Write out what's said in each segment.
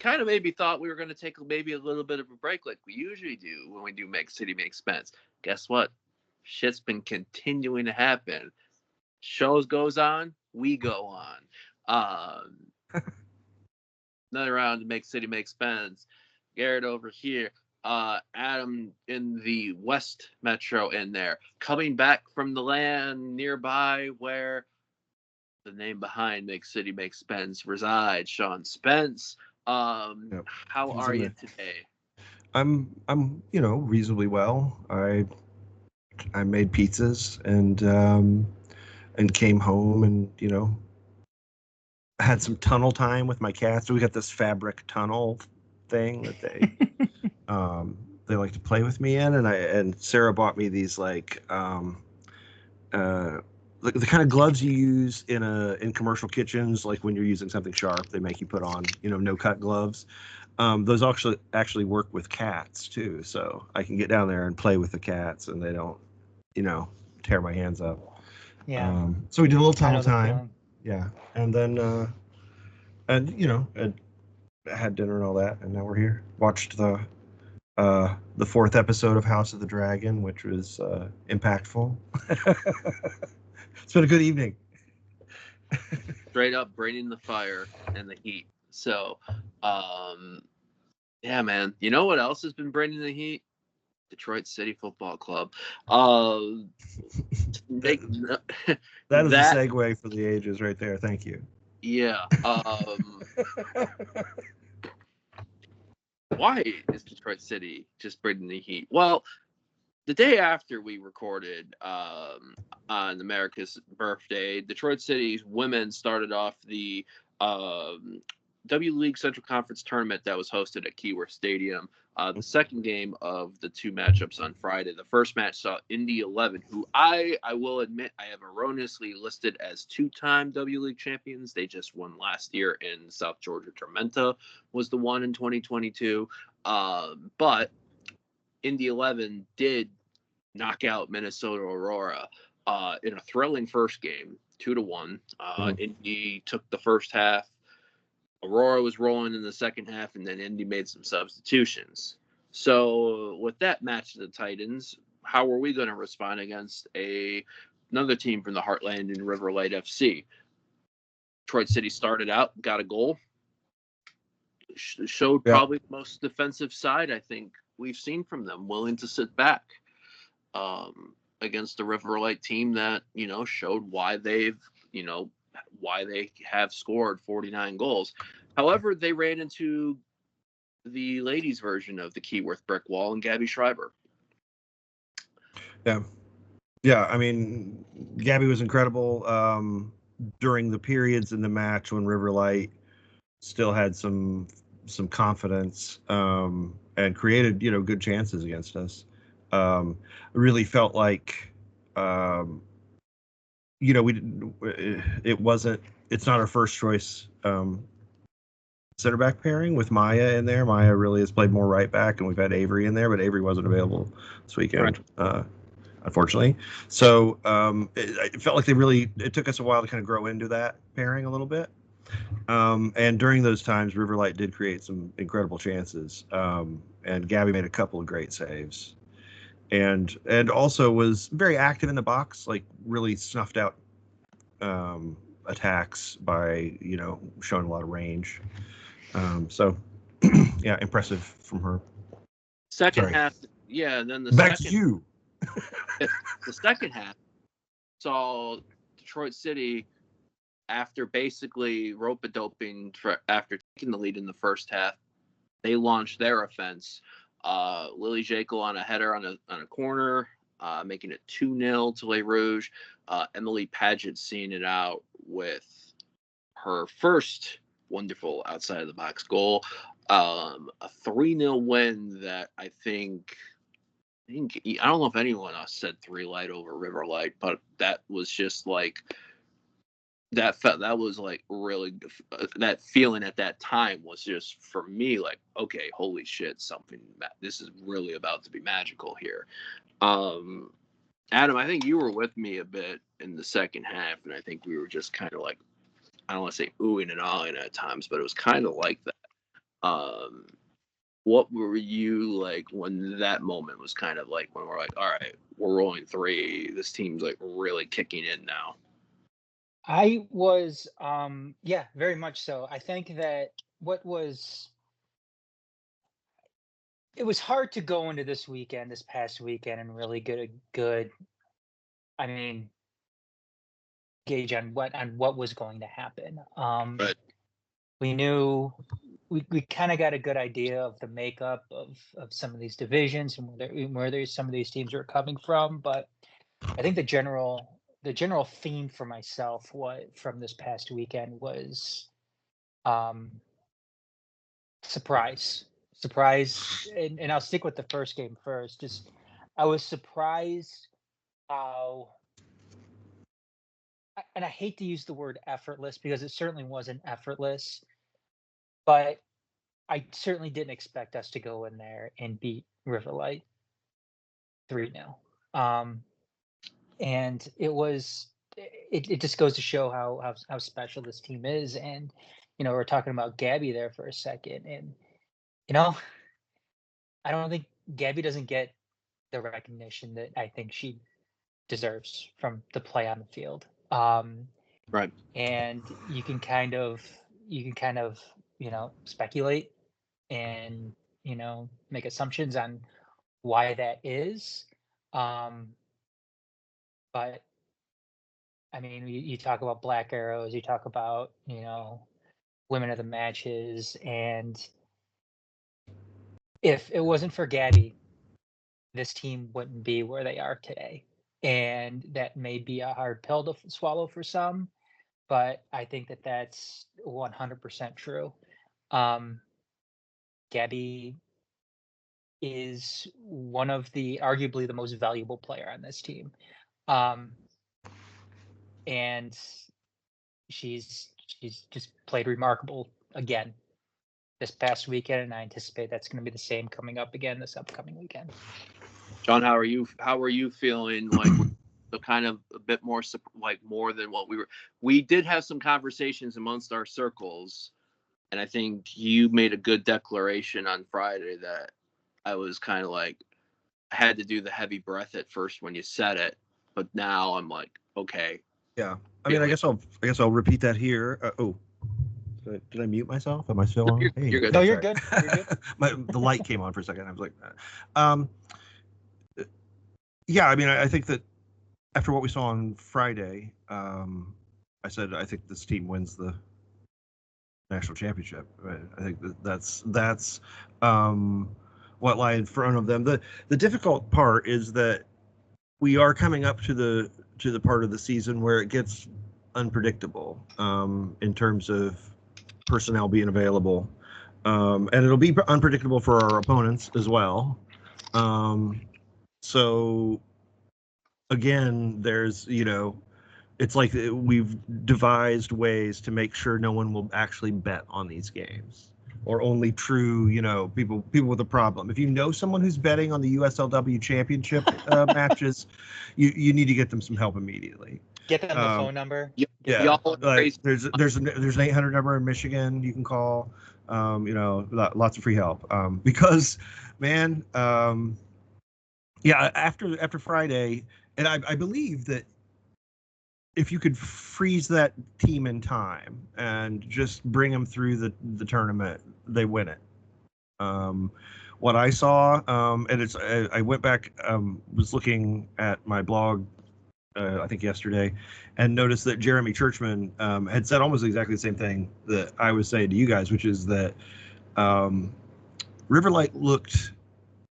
kind of maybe thought we were going to take maybe a little bit of a break like we usually do when we do Make City Make Spence. Guess what? Shit's been continuing to happen. Shows goes on, we go on. Another round to Make City Make Spence. Garret over here. Adam in the West Metro in there. Coming back from the land nearby where the name behind Make City Make Spence resides, Sean Spence. Yep. How He's are in you there. today? I'm reasonably well. I made pizzas and came home and had some tunnel time with my cats. We got this fabric tunnel thing that they like to play with me in, and Sarah bought me these like the kind of gloves you use in commercial kitchens, like when you're using something sharp, they make you put on no cut gloves. Those actually work with cats too, so I can get down there and play with the cats, and they don't tear my hands up. Yeah. So we did a little I tunnel know the time, feeling. yeah, and then and had dinner and all that, and now we're here. Watched the fourth episode of House of the Dragon, which was impactful. It's been a good evening. Straight up bringing the fire and the heat. So, yeah, man. You know what else has been bringing the heat? Detroit City Football Club. Make That is a that segue for the ages right there. Thank you. yeah. Why is Detroit City just bringing the heat? Well, the day after we recorded on America's birthday, Detroit City's women started off the W League Central Conference tournament that was hosted at Keyworth Stadium. The second game of the two matchups on Friday. The first match saw Indy 11, who I will admit I have erroneously listed as two-time W League champions. They just won last year in South Georgia. Tormenta was the one in 2022. But Indy 11 did knock out Minnesota Aurora in a thrilling first game, 2-1. Indy took the first half. Aurora was rolling in the second half, and then Indy made some substitutions. So with that match of the Titans, how are we going to respond against another team from the Heartland in River Light FC? Detroit City started out, got a goal, showed probably the most defensive side I think we've seen from them, willing to sit back against the River Light team that showed why they have scored 49 goals. However, they ran into the ladies' version of the Keyworth brick wall and Gabby Schreiber. Yeah. I mean, Gabby was incredible during the periods in the match when River Light still had some confidence and created good chances against us. Really felt like it's not our first choice center back pairing with Maya in there. Maya really has played more right back, and we've had Avery in there, but Avery wasn't available this weekend, unfortunately. So it felt like it took us a while to kind of grow into that pairing a little bit. And during those times, River Light did create some incredible chances, and Gabby made a couple of great saves, and also was very active in the box, like really snuffed out attacks by showing a lot of range. So yeah, impressive from her. Second half, yeah. And then back to you. The second half saw Detroit City, after basically rope-a-doping after taking the lead in the first half, they launched their offense. Lily Jekyll on a header on a corner, making it 2-0 to Les Rouges. Emily Paget seeing it out with her first wonderful outside of the box goal. A 3-0 win that I think I don't know if anyone else said 3 Light over River Light, but that was just like that was like really that feeling at that time was just for me like, okay, holy shit, this is really about to be magical here. Adam, I think you were with me a bit in the second half, and I think we were just kind of like, I don't want to say oohing and ahhing at times, but it was kind of like that. What were you like when that moment was kind of like when we're like, all right, we're rolling 3. This team's like really kicking in now. I was, yeah, very much so. I think that it was hard to go into this past weekend, and really get a good, I mean, gauge on what was going to happen. Right. We knew we kind of got a good idea of the makeup of some of these divisions and where some of these teams were coming from, but I think the general theme for myself from this past weekend was um surprise, and I'll stick with the first game first. Just I was surprised how, and I hate to use the word effortless because it certainly wasn't effortless, but I certainly didn't expect us to go in there and beat Riverlight 3-0. And it just goes to show how special this team is. And we're talking about Gabby there for a second, and you know I don't think Gabby doesn't get the recognition that I think she deserves from the play on the field. Right. And you can kind of speculate and make assumptions on why that is. Um, but I mean, you talk about Black Arrows, you talk about women of the matches, and if it wasn't for Gabby, this team wouldn't be where they are today. And that may be a hard pill to swallow for some, but I think that that's 100% true. Um, Gabby is one of arguably the most valuable player on this team. Um, and she's just played remarkable again this past weekend, and I anticipate that's going to be the same coming up again this upcoming weekend. John, how are you? How are you feeling? Like the kind of a bit more like more than what we were. We did have some conversations amongst our circles, and I think you made a good declaration on Friday that I was kind of like I had to do the heavy breath at first when you said it, but now I'm like, okay. Yeah, I mean, I guess I'll repeat that here. Did I mute myself? Am I still on? You're good. No, you're good. You're good. The light came on for a second. I was like, yeah, I mean, I think that after what we saw on Friday, I said I think this team wins the national championship. Right? I think that's what lies in front of them. The difficult part is that we are coming up to the part of the season where it gets unpredictable in terms of personnel being available, and it'll be unpredictable for our opponents as well. So again, there's it's like we've devised ways to make sure no one will actually bet on these games, or only true people with a problem. If you know someone who's betting on the USLW championship matches, you need to get them some help immediately. Get them the phone number. Yeah, there's an 800 number in Michigan you can call. Lots of free help. Because, man, yeah, after Friday, and I believe that if you could freeze that team in time and just bring them through the tournament, they win it. What I saw, and I went back, was looking at my blog, I think yesterday, and noticed that Jeremy Churchman had said almost exactly the same thing that I was saying to you guys, which is that Riverlight looked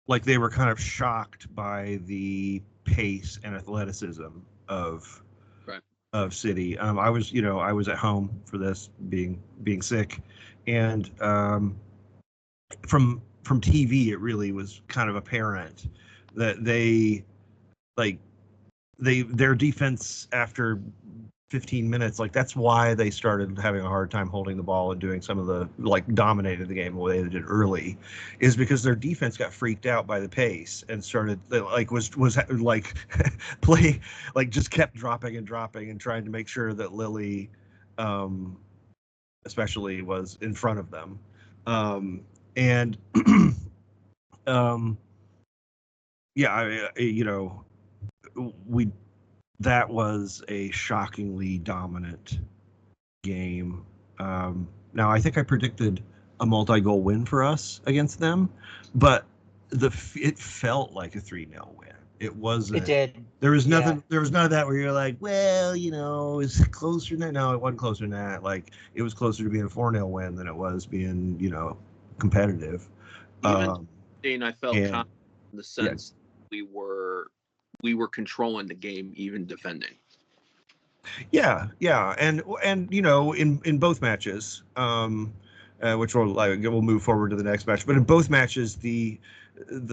like they were kind of shocked by the pace and athleticism of City. I was at home for this, being sick, and from TV it really was kind of apparent that their defense after 15 minutes, like that's why they started having a hard time holding the ball and doing some of the dominated the game the way they did early, is because their defense got freaked out by the pace and started play just kept dropping and trying to make sure that Lily especially was in front of them. And yeah, that was a shockingly dominant game. Now, I think I predicted a multi-goal win for us against them, but it felt like a 3-0 win. It wasn't. It did. There was Yeah. nothing. There was none of that where you're like, well, is it closer than that? No, it wasn't closer than that. Like, it was closer to being a 4-0 win than it was being, competitive. Even I felt and- confident in the sense we were controlling the game, even defending. Yeah, and in both matches, which we'll move forward to the next match. But in both matches, the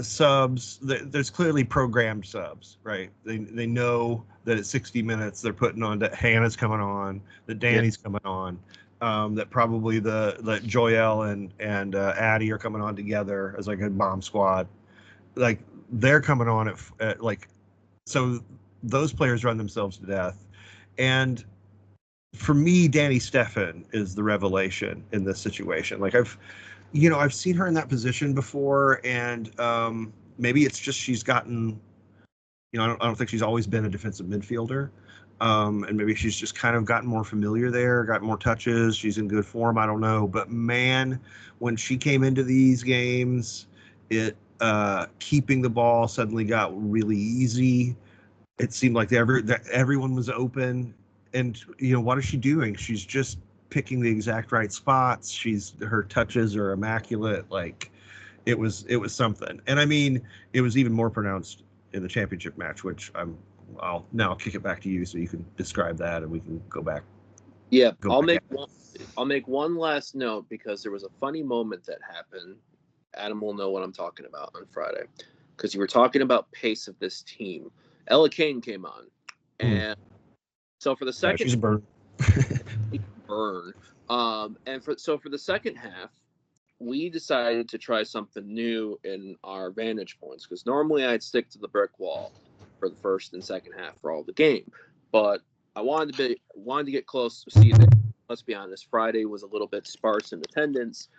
subs, there's clearly programmed subs, right? They know that at 60 minutes they're putting on that Hannah's coming on, that Danny's coming on, that probably that Joelle and Addie are coming on together as like a bomb squad. Like they're coming on at like, so those players run themselves to death. And for me, Danny Steffen is the revelation in this situation. Like I've seen her in that position before, and maybe it's just she's gotten, I don't think she's always been a defensive midfielder, and maybe she's just kind of gotten more familiar there, got more touches. She's in good form. I don't know, but man, when she came into these games, keeping the ball suddenly got really easy. It seemed like everyone was open, and what is she doing? She's just picking the exact right spots. Her touches are immaculate. Like it was something. And I mean, it was even more pronounced in the championship match, which I'll now kick it back to you so you can describe that and we can go back. Yeah, I'll make one last note because there was a funny moment that happened. Adam will know what I'm talking about on Friday because you were talking about pace of this team. Ella Kane came on, and so for the second, she's a burn. burn. And for the second half, we decided to try something new in our vantage points because normally I'd stick to the brick wall for the first and second half for all the game, but I wanted to get close to see that. Let's be honest, Friday was a little bit sparse in attendance,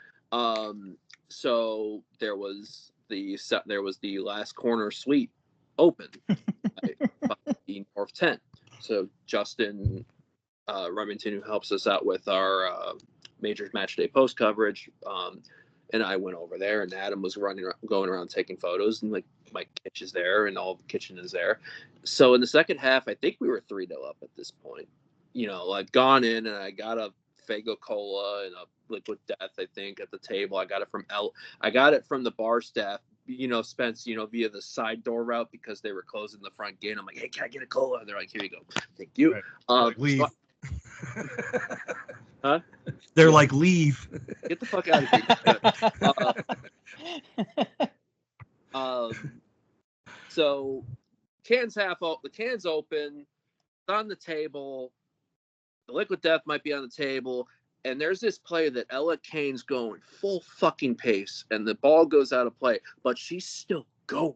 so there was the last corner suite open by the North 10. So Justin Remington, who helps us out with our major match day post coverage, and I went over there, and Adam was going around taking photos, and like my kitchen is there, and all the kitchen is there. So in the second half, I think we were 3-0 up at this point. Like gone in, and I got a Fago Cola and a Liquid Death, I think, at the table. I got it from the bar staff, Spence, via the side door route because they were closing the front gate. I'm like, hey, can I get a cola? And they're like, here you go. Thank you. Right. Leave. Huh? They're like, leave. Get the fuck out of here. So the can's open, it's on the table. The Liquid Death might be on the table. And there's this play that Ella Kane's going full fucking pace, and the ball goes out of play, but she's still going.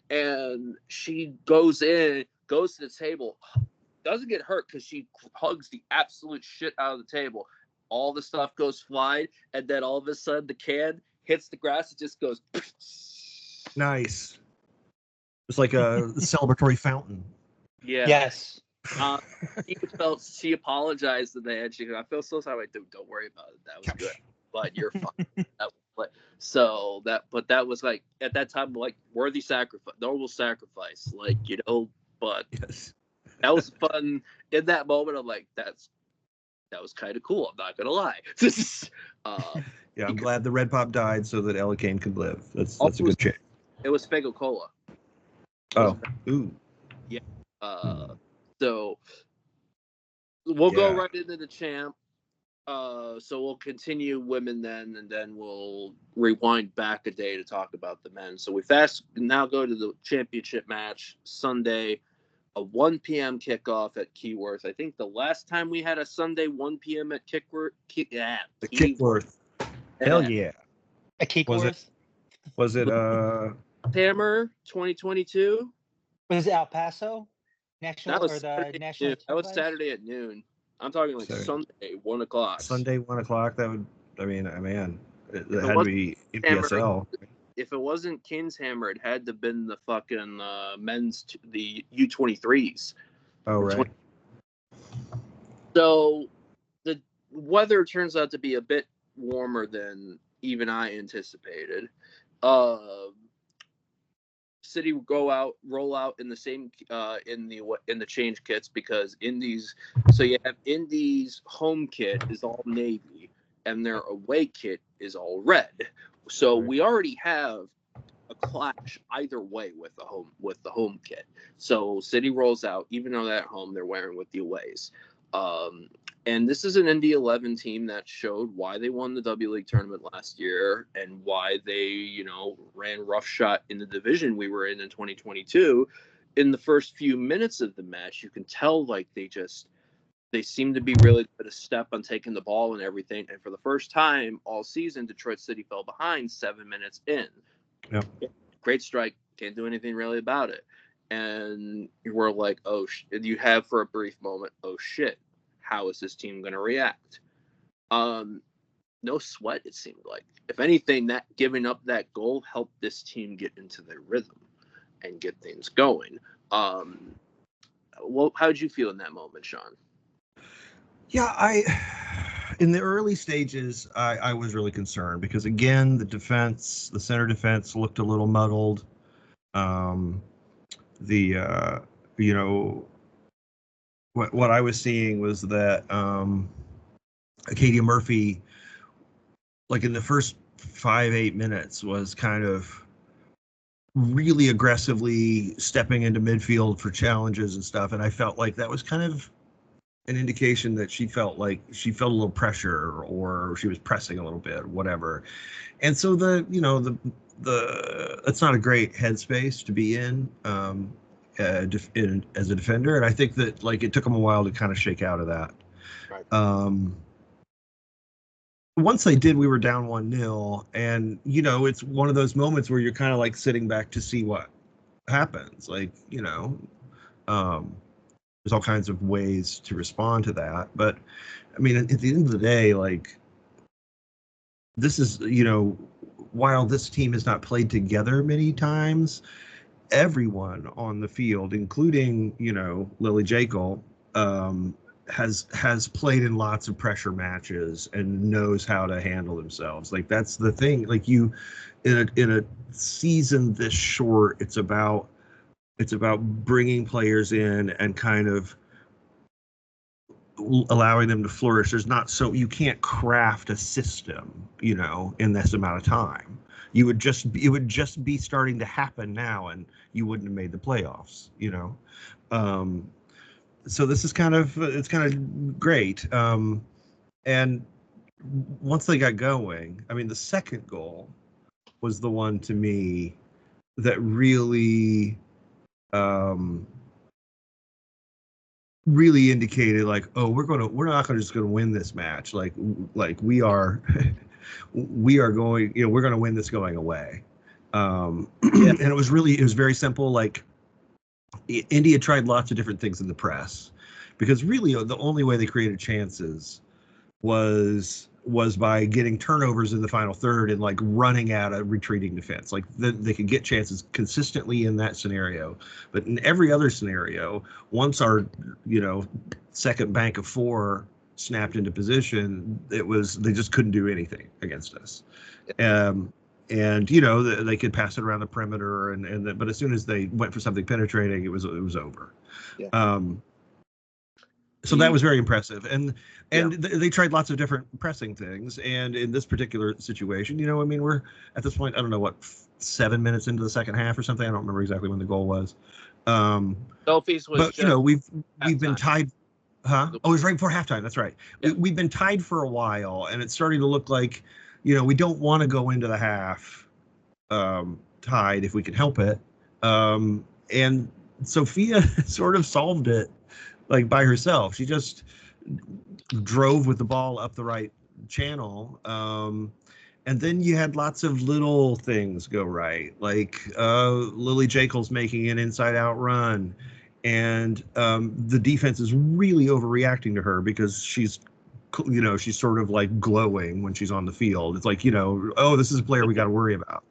And she goes to the table, doesn't get hurt because she hugs the absolute shit out of the table. All the stuff goes flying, and then all of a sudden the can hits the grass. It just goes. Nice. It's like a celebratory fountain. Yeah. Yes. She apologized to the end. She goes, I feel so sorry. Don't worry about it. That was good. But you're fine. So that was like at that time like worthy sacrifice, noble sacrifice. Like, but yes. That was fun in that moment. I'm like, that was kind of cool. I'm not gonna lie. Yeah, I'm glad the Red Pop died so that Ella Kane could live. That's a good change. It was Fago Cola. Ooh. Yeah. So we'll go right into the champ. So we'll continue women then, and then we'll rewind back a day to talk about the men. So we now go to the championship match Sunday, a 1 p.m. kickoff at Keyworth. I think the last time we had a Sunday 1 p.m. at Keyworth. Keyworth. Hell yeah. A Keyworth. Was it Hammer 2022? Was it El Paso? National or the National? That was Saturday at noon. I'm talking like Sunday 1 o'clock. Sunday 1 o'clock. That would. I mean, man. It had to be NPSL. If it wasn't Kinshammer, it had to have been the fucking the U23s. Oh, right. So the weather turns out to be a bit warmer than even I anticipated. City roll out in the same in the change kits, because Indy's, so you have Indy's home kit is all navy and their away kit is all red. So we already have a clash either way with the home kit. So City rolls out, even though they're at home, they're wearing with the aways. And this is an Indy 11 team that showed why they won the W League tournament last year and why they, ran roughshod in the division we were in 2022. In the first few minutes of the match, you can tell like they seem to be really good a step on taking the ball and everything. And for the first time all season, Detroit City fell behind 7 minutes in. Yep. Great strike. Can't do anything really about it. And we're like, you have for a brief moment, oh shit, how is this team going to react? No sweat, it seemed like. If anything, that giving up that goal helped this team get into their rhythm and get things going. How did you feel in that moment, Sean? Yeah, in the early stages, I was really concerned because, again, the center defense looked a little muddled. What I was seeing was that Acadia Murphy, like in the first 5-8 minutes, was kind of really aggressively stepping into midfield for challenges and stuff, and I felt like that was kind of an indication that she felt a little pressure, or she was pressing a little bit, or whatever. And so it's not a great headspace to be in as a defender, and I think that like it took them a while to kind of shake out of that. Right. Once they did, we were down 1-0, and it's one of those moments where you're kind of like sitting back to see what happens. Like there's all kinds of ways to respond to that, but I mean, at the end of the day, like this is while this team has not played together many times, everyone on the field, including Lily Jekyll, has played in lots of pressure matches and knows how to handle themselves. Like that's the thing. Like in a season this short, it's about bringing players in and kind of allowing them to flourish. You can't craft a system, in this amount of time. It would just be starting to happen now, and you wouldn't have made the playoffs, So this is kind of great. And once they got going, I mean, the second goal was the one to me that really indicated like, oh, we're not just going to win this match. Like we are going, we're going to win this going away. And it was very simple. Like India tried lots of different things in the press, because really the only way they created chances was by getting turnovers in the final third and like running at a retreating defense. Like they could get chances consistently in that scenario, but in every other scenario, once our second bank of 4 snapped into position, they just couldn't do anything against us. And they could pass it around the perimeter, but as soon as they went for something penetrating, it was over. Yeah. So that was very impressive, and they tried lots of different pressing things. And in this particular situation, I mean, we're at this point, I don't know what, 7 minutes into the second half or something. I don't remember exactly when the goal was. Selfies was, but we've been tied. Huh? Oh, it was right before halftime. That's right. Yeah. We've been tied for a while, and it's starting to look like, we don't want to go into the half tied if we can help it. And Sophia sort of solved it, like by herself. She just drove with the ball up the right channel. And then you had lots of little things go right, like Lily Jekyll's making an inside-out run, and the defense is really overreacting to her because she's she's sort of like glowing when she's on the field. It's like, oh, this is a player we got to worry about.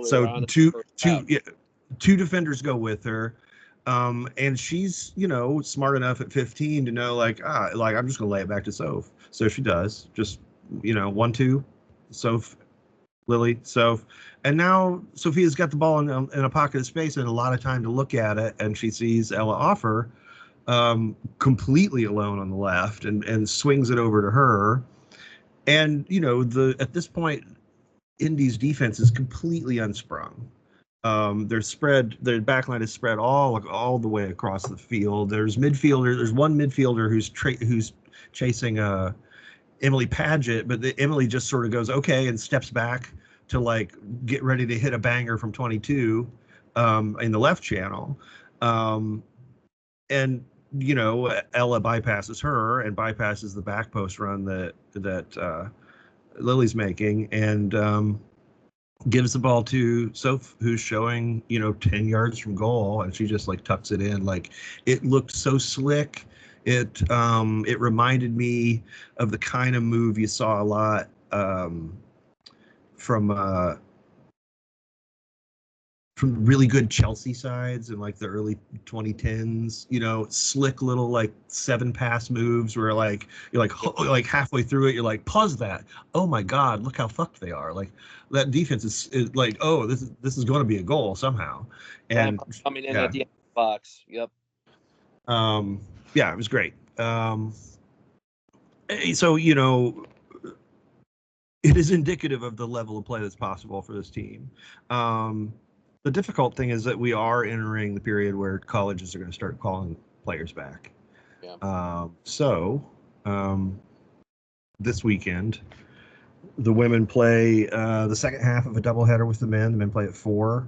So two defenders go with her. And she's, smart enough at 15 to know I'm just gonna lay it back to Soph. So she does, just 1-2, Soph, Lily, Soph, and now Sophia's got the ball in a pocket of space and a lot of time to look at it, and she sees Ella Offer completely alone on the left and swings it over to her, and at this point, Indy's defense is completely unsprung. Their backline is spread all the way across the field. There's one midfielder who's chasing Emily Paget, but Emily just sort of goes okay and steps back to get ready to hit a banger from 22 in the left channel, and Ella bypasses her and bypasses the back post run that Lily's making, and gives the ball to Soph, who's showing 10 yards from goal, and she just tucks it in. It looked so slick. It reminded me of the kind of move you saw a lot from really good Chelsea sides in the early 2010s. Slick little 7-pass moves where you're halfway through it, you're pause that. Oh my God, look how fucked they are. That defense is oh, this is going to be a goal somehow. And coming in at the box. Yep. Yeah, it was great. So it is indicative of the level of play that's possible for this team. The difficult thing is that we are entering the period where colleges are going to start calling players back. Yeah. This weekend, the women play the second half of a doubleheader with the men. The men play at 4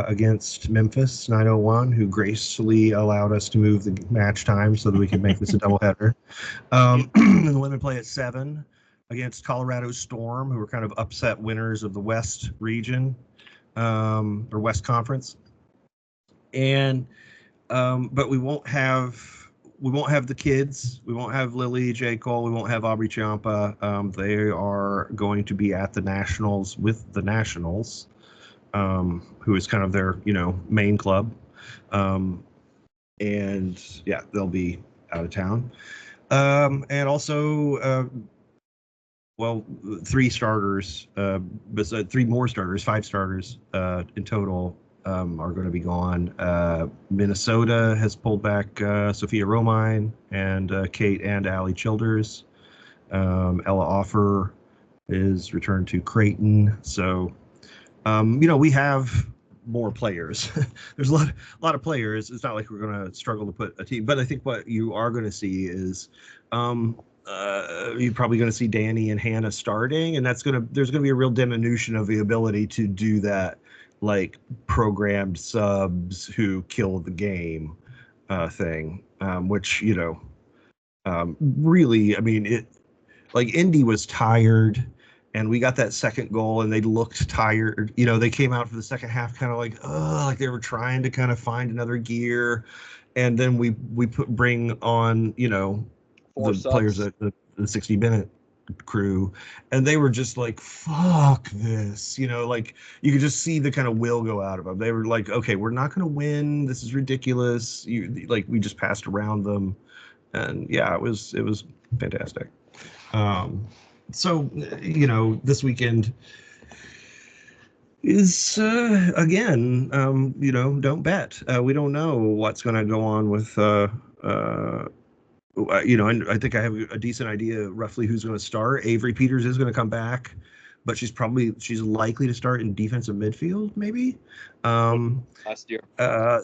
against Memphis 901, who gracefully allowed us to move the match time so that we can make this a doubleheader. And the women play at 7 against Colorado Storm, who are kind of upset winners of the West region. Or West Conference, and but we won't have the kids. We won't have Lily J. Cole. We won't have Aubrey Ciampa. They are going to be at the Nationals with the Nationals, who is kind of their main club, and yeah, they'll be out of town, and also. 3 starters, but 3 more starters, 5 starters in total are going to be gone. Minnesota has pulled back Sophia Romine and Kate and Allie Childers. Ella Offer is returned to Creighton. So, we have more players. There's a lot of players. It's not like we're going to struggle to put a team, but I think what you are going to see is you're probably going to see Danny and Hannah starting, and there's going to be a real diminution of the ability to do that programmed subs who kill the game thing, which really, I mean, it Indy was tired, and we got that second goal and they looked tired. They came out for the second half kind of like they were trying to kind of find another gear, and then we bring on the subs. Players at the 60-minute crew, and they were just fuck this, you could just see the kind of will go out of them. They were okay, we're not going to win, this is ridiculous. We just passed around them, and yeah, it was fantastic. So this weekend is again, don't bet. We don't know what's going to go on with and I think I have a decent idea roughly who's going to start. Avery Peters is going to come back, but she's likely to start in defensive midfield, maybe. Last year.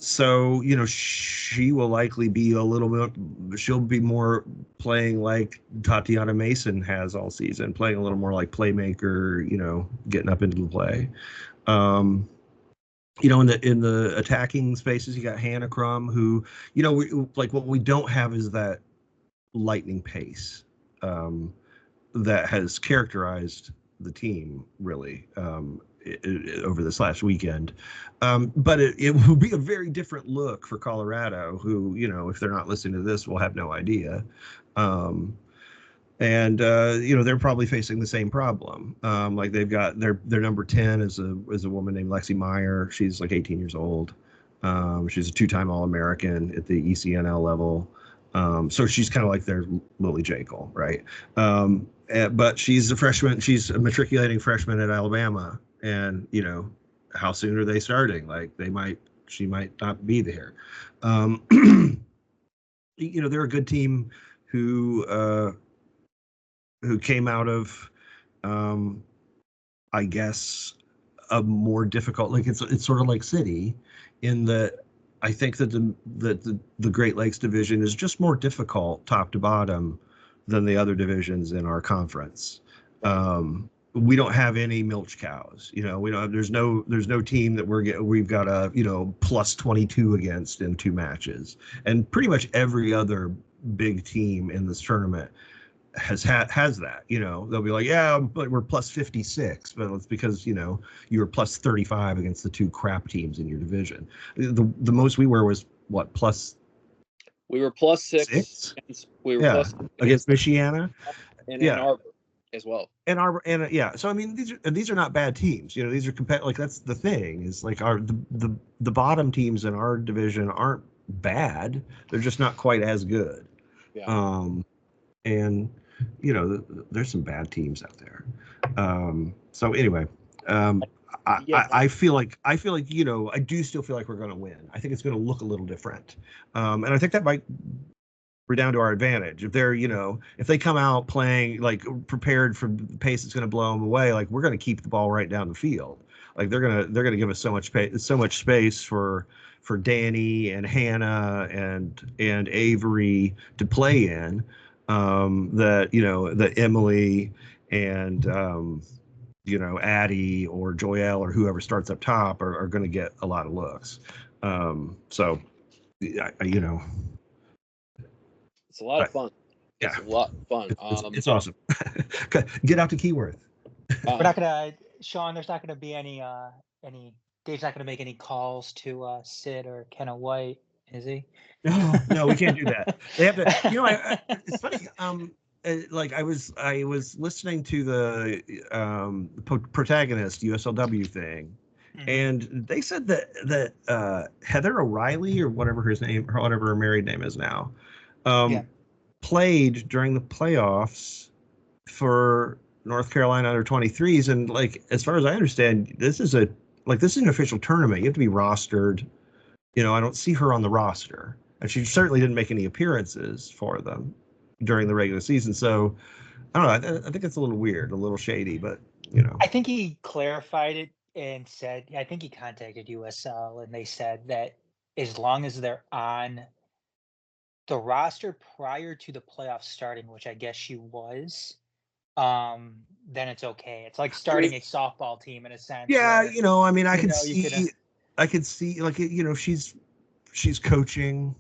So she will likely be a little bit. She'll be more playing like Tatiana Mason has all season, playing a little more like playmaker. Getting up into the play. In the attacking spaces, you got Hannah Crum, who what we don't have is that lightning pace that has characterized the team really over this last weekend, but it will be a very different look for Colorado, who if they're not listening to this will have no idea. And they're probably facing the same problem. Like they've got their number 10 is a woman named Lexi Meyer. She's like 18 years old. She's a 2-time All-American at the ECNL level. So she's kind of like their Lily Jekyll, right? But she's a freshman. She's a matriculating freshman at Alabama, and how soon are they starting? Like she might not be there. They're a good team who came out of, I guess, a more difficult. Like it's sort of like City, in that I think that the Great Lakes division is just more difficult top to bottom than the other divisions in our conference. We don't have any milch cows. We don't. There's no team that we've got a plus 22 against in 2 matches, and pretty much every other big team in this tournament has that. They'll be like, yeah, but we're plus 56, but it's because you were plus 35 against the 2 crap teams in your division. The most we were was what, plus. We were plus 6. We were plus 6 against Michiana and Ann Arbor as well. So I mean, these are not bad teams. These are like, that's the thing, is like the bottom teams in our division aren't bad. They're just not quite as good. And there's some bad teams out there. So anyway, I feel like I do still feel like we're going to win. I think it's going to look a little different, and I think that might redound to our advantage. If they're if they come out playing like prepared for the pace that's going to blow them away, like we're going to keep the ball right down the field. Like they're gonna give us so much space for Danny and Hannah and Avery to play in. That Emily and Addie or Joelle or whoever starts up top are going to get a lot of looks. So it's a lot of fun. Yeah, it's a lot of fun. It's awesome. Get out to Keyworth. We're not gonna, Sean. There's not gonna be any. Dave's not gonna make any calls to Sid or Kenna White, is he? No, we can't do that. They have to. It's funny. Like I was listening to the protagonist USLW thing, and they said that Heather O'Reilly or whatever her married name is now, played during the playoffs for North Carolina under 23s, and like as far as I understand, this is an official tournament. You have to be rostered. I don't see her on the roster. And she certainly didn't make any appearances for them during the regular season. So, I don't know. I think it's a little weird, a little shady, but, I think he clarified it and said, I think he contacted USL, and they said that as long as they're on the roster prior to the playoffs starting, which I guess she was, then it's okay. It's like starting a softball team in a sense. Yeah, where, I mean, I could see, like, she's coaching.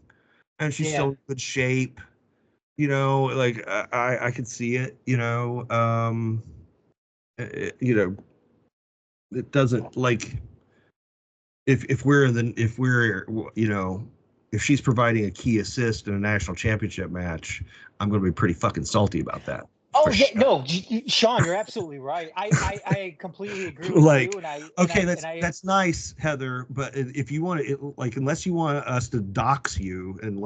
And she's still in good shape, like I could see it, it doesn't, like, if she's providing a key assist in a national championship match, I'm going to be pretty fucking salty about that. Oh yeah, sure. No, Sean, you're absolutely right. I completely agree with you. That's nice, Heather. But if you want to, unless you want us to dox you and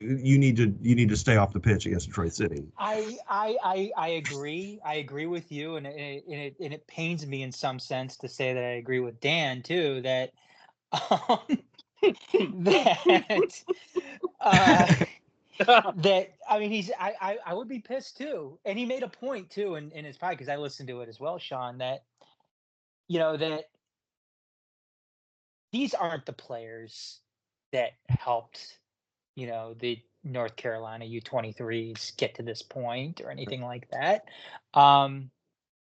you need to stay off the pitch against Detroit City. I agree. I agree with you, and it pains me in some sense to say that I agree with Dan too. That that I mean, I would be pissed too, and he made a point too in his pod, because I listened to it as well, Sean, that that these aren't the players that helped the North Carolina U23s get to this point or anything like that,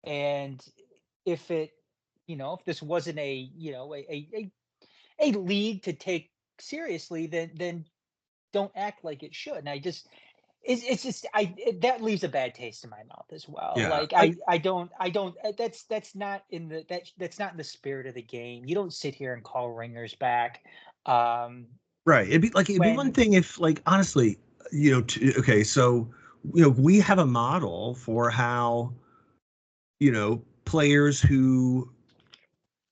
and if it if this wasn't a a league to take seriously, then don't act like it should. And it's just that leaves a bad taste in my mouth as well. Yeah, like I don't that's not in that's not in the spirit of the game. You don't sit here and call ringers back. Right. It'd be one thing if, like, honestly, okay, so we have a model for how, players who,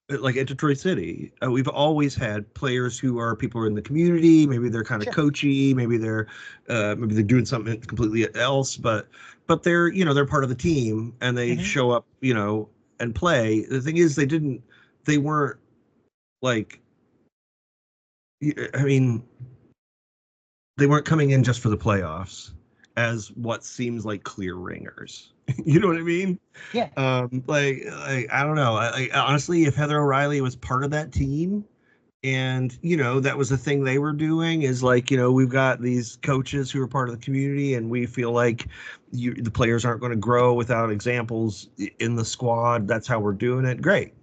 like at Detroit City, we've always had players who are people who are in the community. Maybe they're kind of coachy. Maybe they're doing something completely else. But they're they're part of the team and they show up and play. The thing is, they weren't like, I mean, they weren't coming in just for the playoffs as what seems like clear ringers. You know what I mean? Yeah. Like I don't know. I honestly, if Heather O'Reilly was part of that team, and that was the thing they were doing, is like, we've got these coaches who are part of the community, and we feel like the players aren't going to grow without examples in the squad. That's how we're doing it. Great.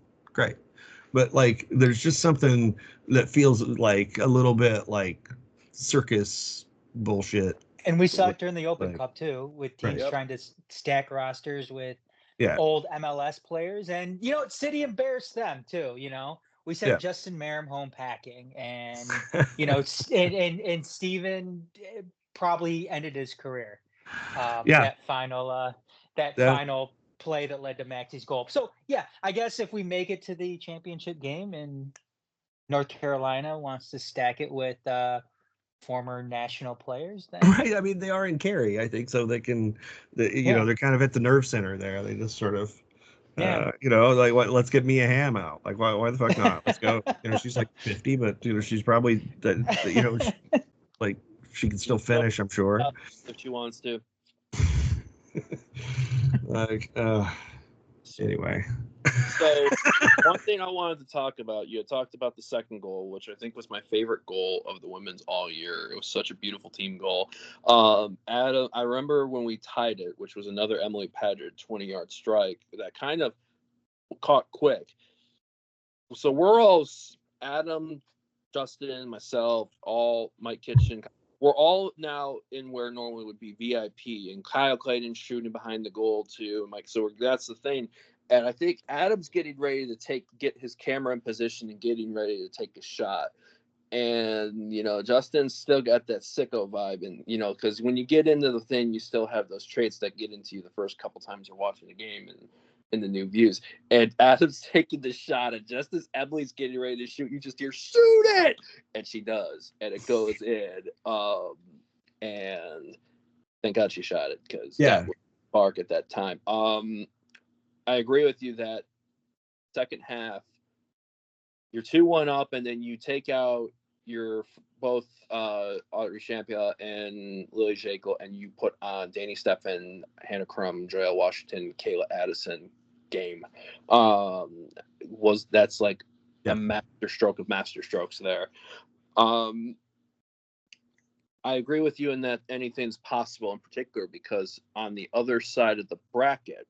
But like, there's just something that feels like a little bit like circus bullshit. And we saw it during the Open Cup too, with teams Right. trying to stack rosters with Yeah. old MLS players, and City embarrassed them too. We sent Justin Merrim home packing, and and Steven probably ended his career. That final play that led to Maxi's goal. So yeah, I guess if we make it to the championship game and North Carolina wants to stack it with former national players, then right. I mean, they are in Cary, I think, so they can, they're kind of at the nerve center there. They just sort of, like, what? Let's get Mia Hamm out. Like, why the fuck not? Let's go. She's like 50, but she's probably like she can still finish, I'm sure, if she wants to. Like, anyway. So one thing I wanted to talk about, you had talked about the second goal, which I think was my favorite goal of the women's all year. It was such a beautiful team goal. Adam, I remember when we tied it, which was another Emily Paget 20-yard strike that kind of caught quick. So we're all, Adam, Justin, myself, all Mike Kitchen, we're all now in where normally would be VIP, and Kyle Clayton's shooting behind the goal too, Mike. So that's the thing. And I think Adam's getting ready to get his camera in position and getting ready to take a shot. And, Justin's still got that sicko vibe. And, because when you get into the thing, you still have those traits that get into you the first couple times you're watching the game and in the new views. And Adam's taking the shot, and just as Emily's getting ready to shoot, you just hear, shoot it! And she does. And it goes in. And thank God she shot it, because that was spark at that time. I agree with you that second half, you're 2-1 up, and then you take out your both Audrey Champion and Lily Jekyll, and you put on Danny Steffen, Hannah Crum, Joelle Washington, Kayla Addison game. That's like a master stroke of master strokes there. I agree with you in that anything's possible, in particular because on the other side of the bracket,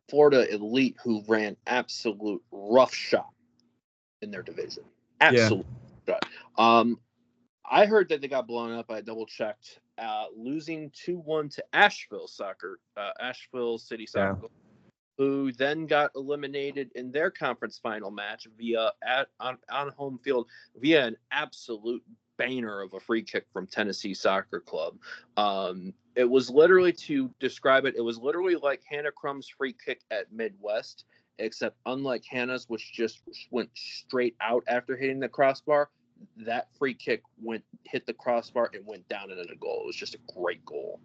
Florida Elite, who ran absolute roughshod in their division. Absolute shot. I heard that they got blown up. I double checked. Losing 2-1 to Asheville City Soccer Club, who then got eliminated in their conference final match on home field via an absolute banger of a free kick from Tennessee Soccer Club. It was literally, to describe it, it was literally like Hannah Crum's free kick at Midwest, except unlike Hannah's, which just went straight out after hitting the crossbar, that free kick hit the crossbar and went down into the goal. It was just a great goal.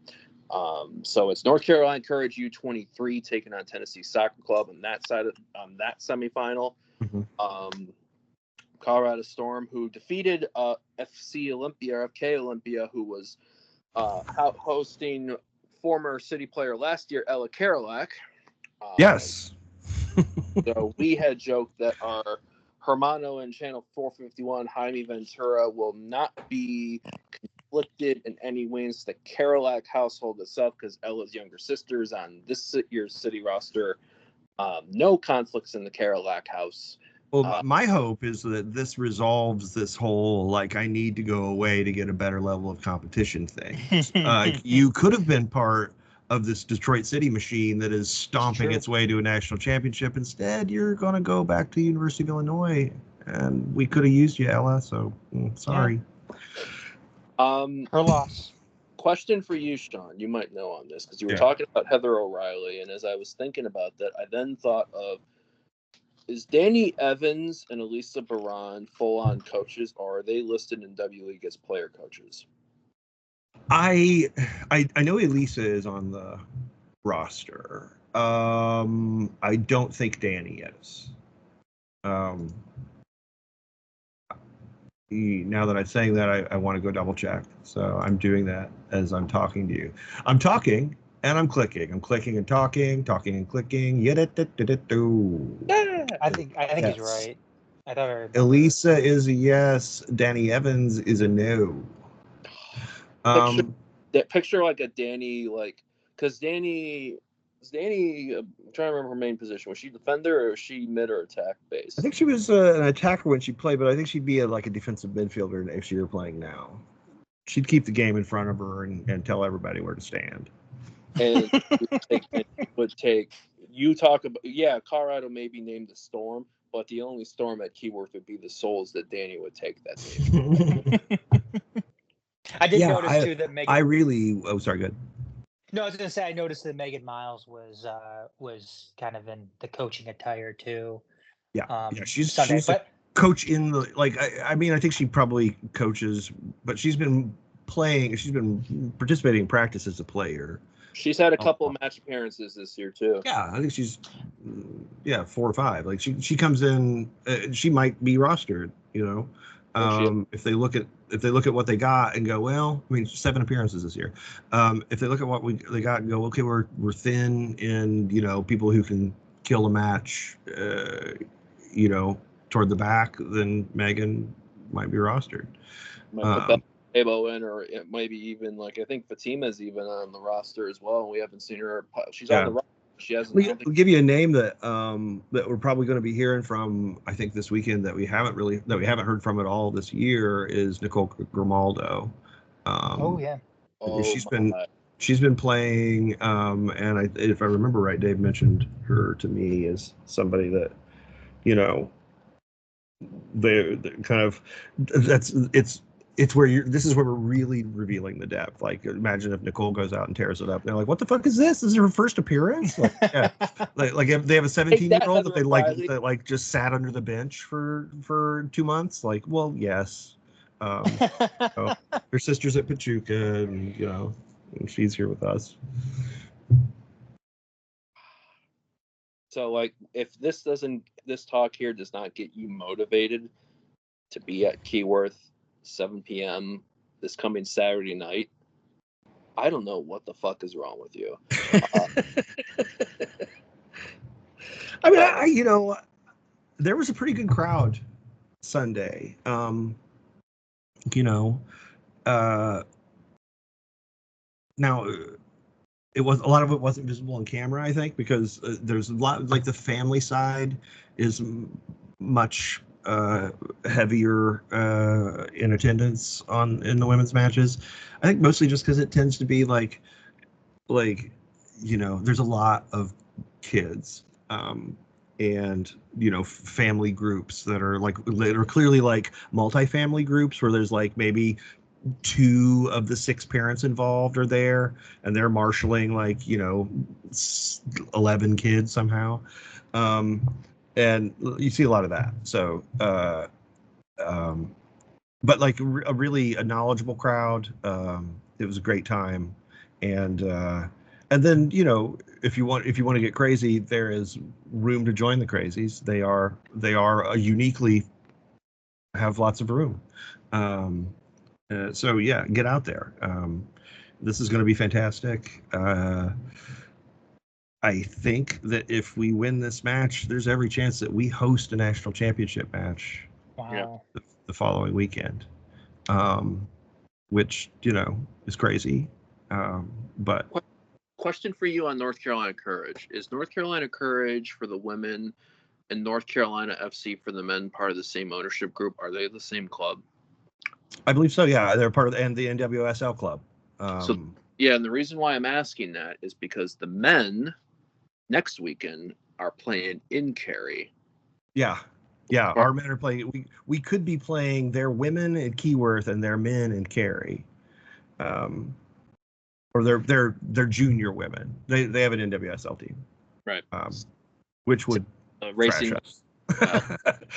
So it's North Carolina Courage U23 taking on Tennessee Soccer Club on that side on that semifinal. Colorado Storm, who defeated FK Olympia, who was hosting former City player last year, Ella Karolak. Yes. So we had joked that our Hermano and Channel 451, Jaime Ventura, will not be conflicted in any ways. The Karolak household itself, because Ella's younger sister is on this year's City roster. No conflicts in the Karolak house. Well, my hope is that this resolves this whole, like, I need to go away to get a better level of competition thing. You could have been part of this Detroit City machine that is stomping its way to a national championship. Instead, you're going to go back to the University of Illinois, and we could have used you, Ella, so sorry. Her loss. Question for you, Sean. You might know on this because you were Yeah. talking about Heather O'Reilly, and as I was thinking about that, I then thought of, is Danny Evans and Elisa Baran full-on coaches, or are they listed in W League as player coaches? I know Elisa is on the roster. I don't think Danny is. Now that I'm saying that, I want to go double check. So I'm doing that as I'm talking to you. I'm talking and I'm clicking. I'm clicking and talking and clicking. I think Yes. he's right. I thought I remember. Elisa is a yes. Danny Evans is a no. Picture like a Danny, like, because Danny, I'm trying to remember her main position. Was she defender or was she mid or attack base? I think she was an attacker when she played, but I think she'd be like a defensive midfielder if she were playing now. She'd keep the game in front of her and tell everybody where to stand. And would take you talk about, Colorado may be named the Storm, but the only Storm at Keyworth would be the Souls that Danny would take that day. I did notice too that Megan. Sorry, good. No, I was gonna say I noticed that Megan Miles was kind of in the coaching attire too. Yeah, she's Sunday, a coach in the I mean, I think she probably coaches, but she's been participating in practice as a player. She's had a couple of match appearances this year too. Yeah, I think she's 4 or 5. Like she comes in, she might be rostered, you know. If they look at what they got and go, well, I mean, 7 appearances this year. If they look at what they got and go, okay, we're thin in, you know, people who can kill a match, you know, toward the back, then Megan might be rostered. Might put Abo in, or maybe even like I think Fatima's even on the roster as well, and we haven't seen her. She's on the roster. She hasn't. We'll give you a name that we're probably going to be hearing from. I think this weekend that we haven't heard from at all this year is Nicole Grimaldo. She's been playing, and if I remember right, Dave mentioned her to me as somebody that, you know, they kind of it's where this is where we're really revealing the depth. Like, imagine if Nicole goes out and tears it up. They're like, "What the fuck is this? This is her first appearance?" Like, yeah. like if they have a 17-year-old that they just sat under the bench for 2 months. Like, well, yes, her sister's at Pachuca, and you know, and she's here with us. So, like, if this talk here does not get you motivated to be at Keyworth 7 p.m. this coming Saturday night, I don't know what the fuck is wrong with you. I mean, you know, there was a pretty good crowd Sunday. You know, now a lot of it wasn't visible on camera, I think, because there's a lot, like the family side is much heavier in attendance in the women's matches. I think mostly just because it tends to be like you know, there's a lot of kids and you know, family groups that are clearly like multi-family groups where there's like maybe 2 of the 6 parents involved are there, and they're marshaling like, you know, 11 kids somehow. And you see a lot of that. So, but like a really knowledgeable crowd. It was a great time, and then, you know, if you want to get crazy, there is room to join the crazies. They are uniquely have lots of room. So yeah, get out there. This is going to be fantastic. I think that if we win this match, there's every chance that we host a national championship match. Wow. The following weekend, which, you know, is crazy. But question for you on North Carolina Courage: is North Carolina Courage for the women and North Carolina FC for the men part of the same ownership group? Are they the same club? I believe so. Yeah, they're part of the NWSL club. And the reason why I'm asking that is because the men next weekend are playing in Cary. Yeah, our men are playing. We could be playing their women in Keyworth and their men in Cary. or they're junior women. They have an NWSL team, right? Which would racing. Trash us.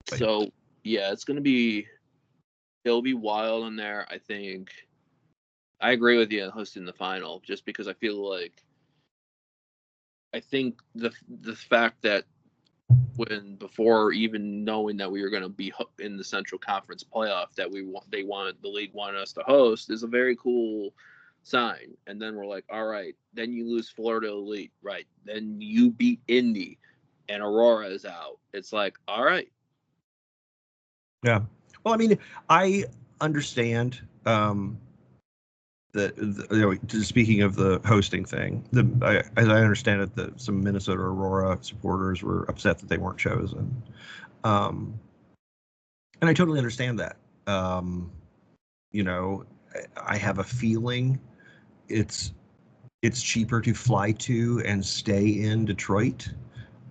So yeah, it'll be wild in there. I think I agree with you on hosting the final, just because I feel like I think the fact that before even knowing that we were going to be in the Central Conference playoff, that the league wanted us to host is a very cool sign. And then we're like, all right, then you lose Florida Elite, right? Then you beat Indy, and Aurora is out. It's like, all right. Yeah. Well, I mean, I understand speaking of the hosting thing, as I understand it, that some Minnesota Aurora supporters were upset that they weren't chosen. And I totally understand that. I have a feeling it's cheaper to fly to and stay in Detroit,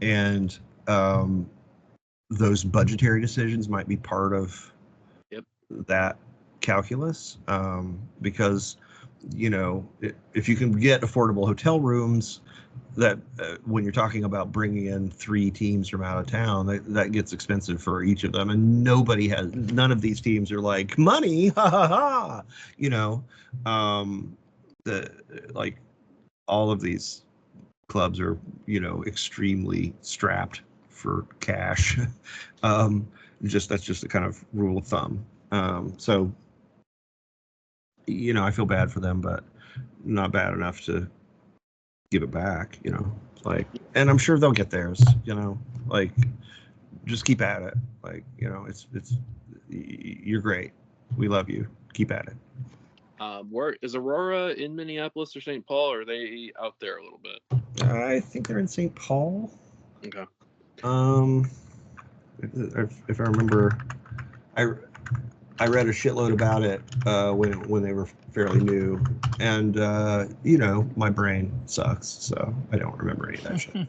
and those budgetary decisions might be part of that calculus, because if you can get affordable hotel rooms, that when you're talking about bringing in 3 teams from out of town, that gets expensive for each of them, and none of these teams are like, money, ha ha ha, all of these clubs are extremely strapped for cash. That's just a kind of rule of thumb. So I feel bad for them, but not bad enough to give it back, and I'm sure they'll get theirs, just keep at it. You're great. We love you. Keep at it. Where is Aurora, in Minneapolis or St. Paul? Or are they out there a little bit? I think they're in St. Paul. Okay. If I remember, I read a shitload about it when they were fairly new, and my brain sucks, so I don't remember any of that shit.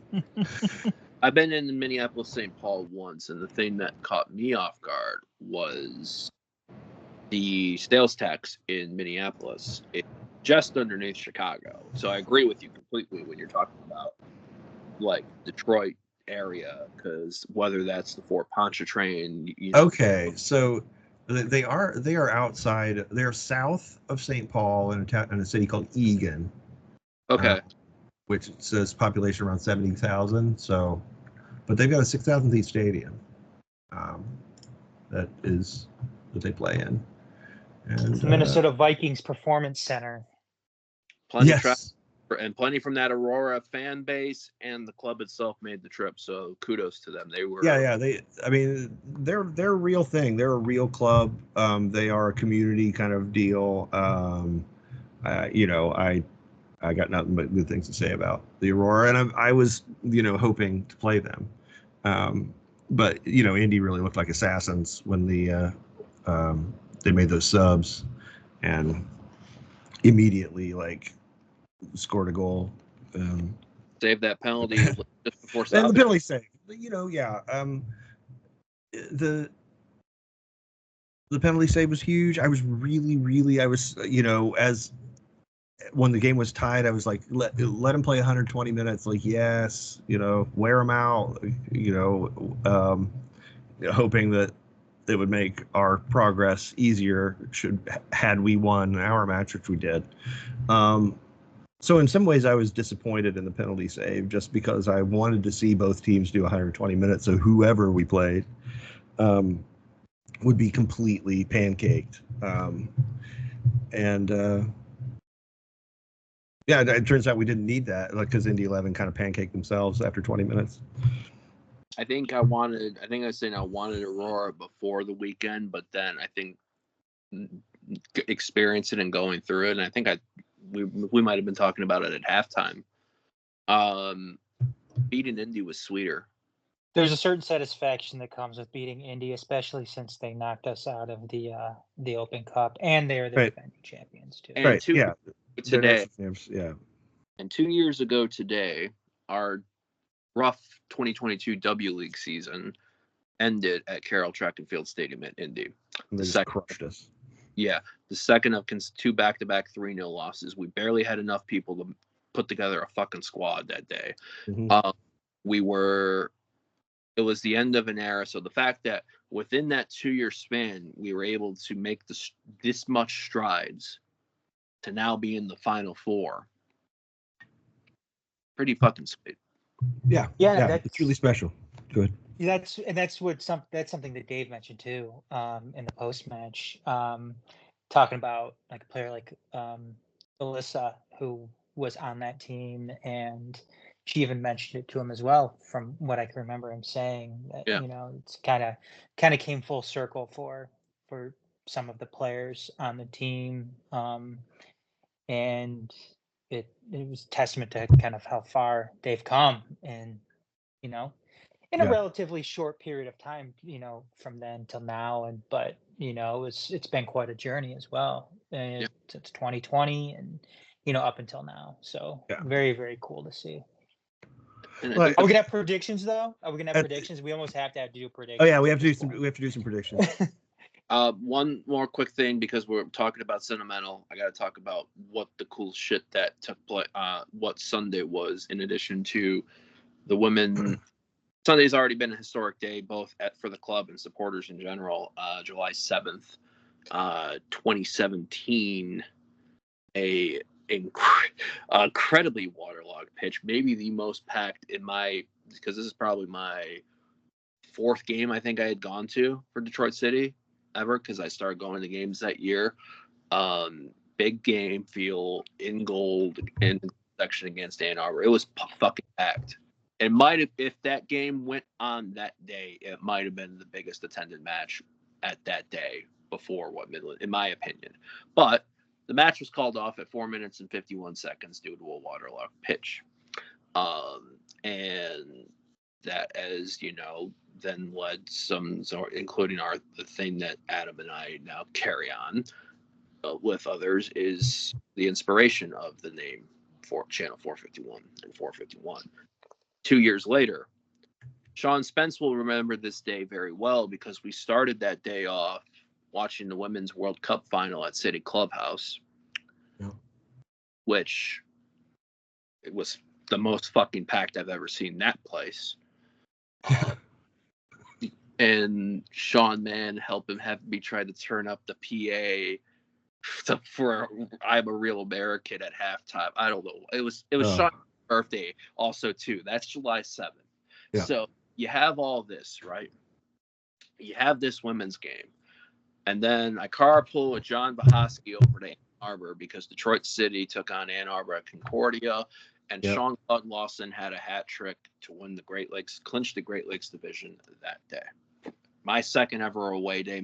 I've been in Minneapolis, St. Paul once, and the thing that caught me off guard was the sales tax in Minneapolis. It's just underneath Chicago. So I agree with you completely when you're talking about like Detroit area, because whether that's the Fort Pontchartrain. Okay, so they are outside. They're south of St. Paul in a city called Eagan. Okay. Which says population around 70,000. So, but they've got a 6,000 seat stadium. That they play in. And, it's the Minnesota Vikings Performance Center. Plenty and plenty from that Aurora fan base, and the club itself made the trip. So kudos to them. They were they're a real thing. They're a real club. They are a community kind of deal. I got nothing but good things to say about the Aurora, and I was hoping to play them. But Indy really looked like assassins when they made those subs, and immediately scored a goal. Saved that penalty just before stoppage. And the penalty save. The penalty save was huge. I was really, as when the game was tied, I was like, let him play 120 minutes. Yes, wear him out. Hoping that it would make our progress easier had we won our match, which we did. So in some ways, I was disappointed in the penalty save, just because I wanted to see both teams do 120 minutes. So whoever we played would be completely pancaked. It turns out we didn't need that, because Indy 11 kind of pancaked themselves after 20 minutes. I think I was saying I wanted Aurora before the weekend, but then I think experiencing it and going through it, and I think we might have been talking about it at halftime. Beating Indy was sweeter. There's a certain satisfaction that comes with beating Indy, especially since they knocked us out of the Open Cup, and they're the defending champions too. And today, yeah. And 2 years ago today, our rough 2022 W League season ended at Carroll Track and Field Stadium at Indy. They just crushed us. Yeah, the second of two back-to-back 3-0 losses. We barely had enough people to put together a fucking squad that day. Mm-hmm. It was the end of an era. So the fact that within that 2-year span, we were able to make this much strides to now be in the Final Four, pretty fucking sweet. Yeah, it's really special. Good. That's something that Dave mentioned too, in the post match, talking about like a player like Alyssa, who was on that team, and she even mentioned it to him as well, from what I can remember him saying, that Yeah. it's kind of came full circle for some of the players on the team, and it was testament to kind of how far they've come, and in a relatively short period of time, from then till now. But it's been quite a journey as well, since 2020, and up until now. So very, very cool to see. And are we gonna have predictions though? Are we gonna have predictions? We almost have to do predictions. Oh yeah, we have to do some predictions. One more quick thing, because we're talking about sentimental. I got to talk about what the cool shit that took place. What Sunday was, in addition to the women. Sunday's already been a historic day, both for the club and supporters in general. July 7th, 2017, a incredibly waterlogged pitch, maybe the most packed because this is probably my fourth game I think I had gone to for Detroit City ever, because I started going to games that year. Big game feel in gold in section against Ann Arbor. It was fucking packed. It might have, if that game went on that day, it might have been the biggest attended match at that day before Midland, in my opinion. But the match was called off at 4 minutes and 51 seconds due to a waterlogged pitch. And that, as you know, then led including the thing that Adam and I now carry on with others, is the inspiration of the name for Channel 451 and 451. 2 years later, Sean Spence will remember this day very well, because we started that day off watching the Women's World Cup final at City Clubhouse, which it was the most fucking packed I've ever seen that place. And Sean Mann helped him have me try to turn up the PA for I'm a Real American at halftime. I don't know. It was Sean's birthday also too. That's July 7th. Yeah. So you have all this, right? You have this women's game. And then I carpool with John Bahoski over to Ann Arbor, because Detroit City took on Ann Arbor at Concordia. And Sean Claude Lawson had a hat trick to win the Great Lakes, clinch the Great Lakes division that day. My second ever away day,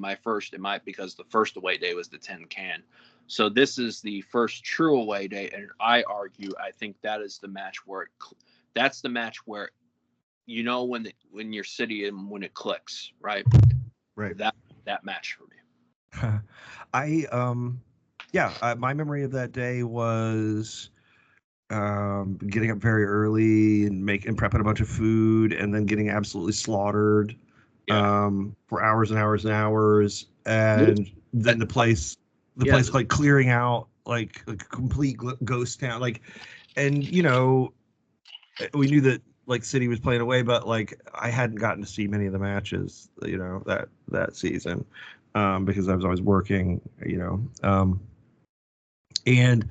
because the first away day was the Tin Can. So this is the first true away day, and I think that is the match where that's the match where when your city and when it clicks, right? Right. That match for me. My memory of that day was getting up very early and prepping a bunch of food, and then getting absolutely slaughtered for hours and hours and hours, and then the place like clearing out like a complete ghost town, like, and we knew that like City was playing away, but like I hadn't gotten to see many of the matches that season because I was always working, and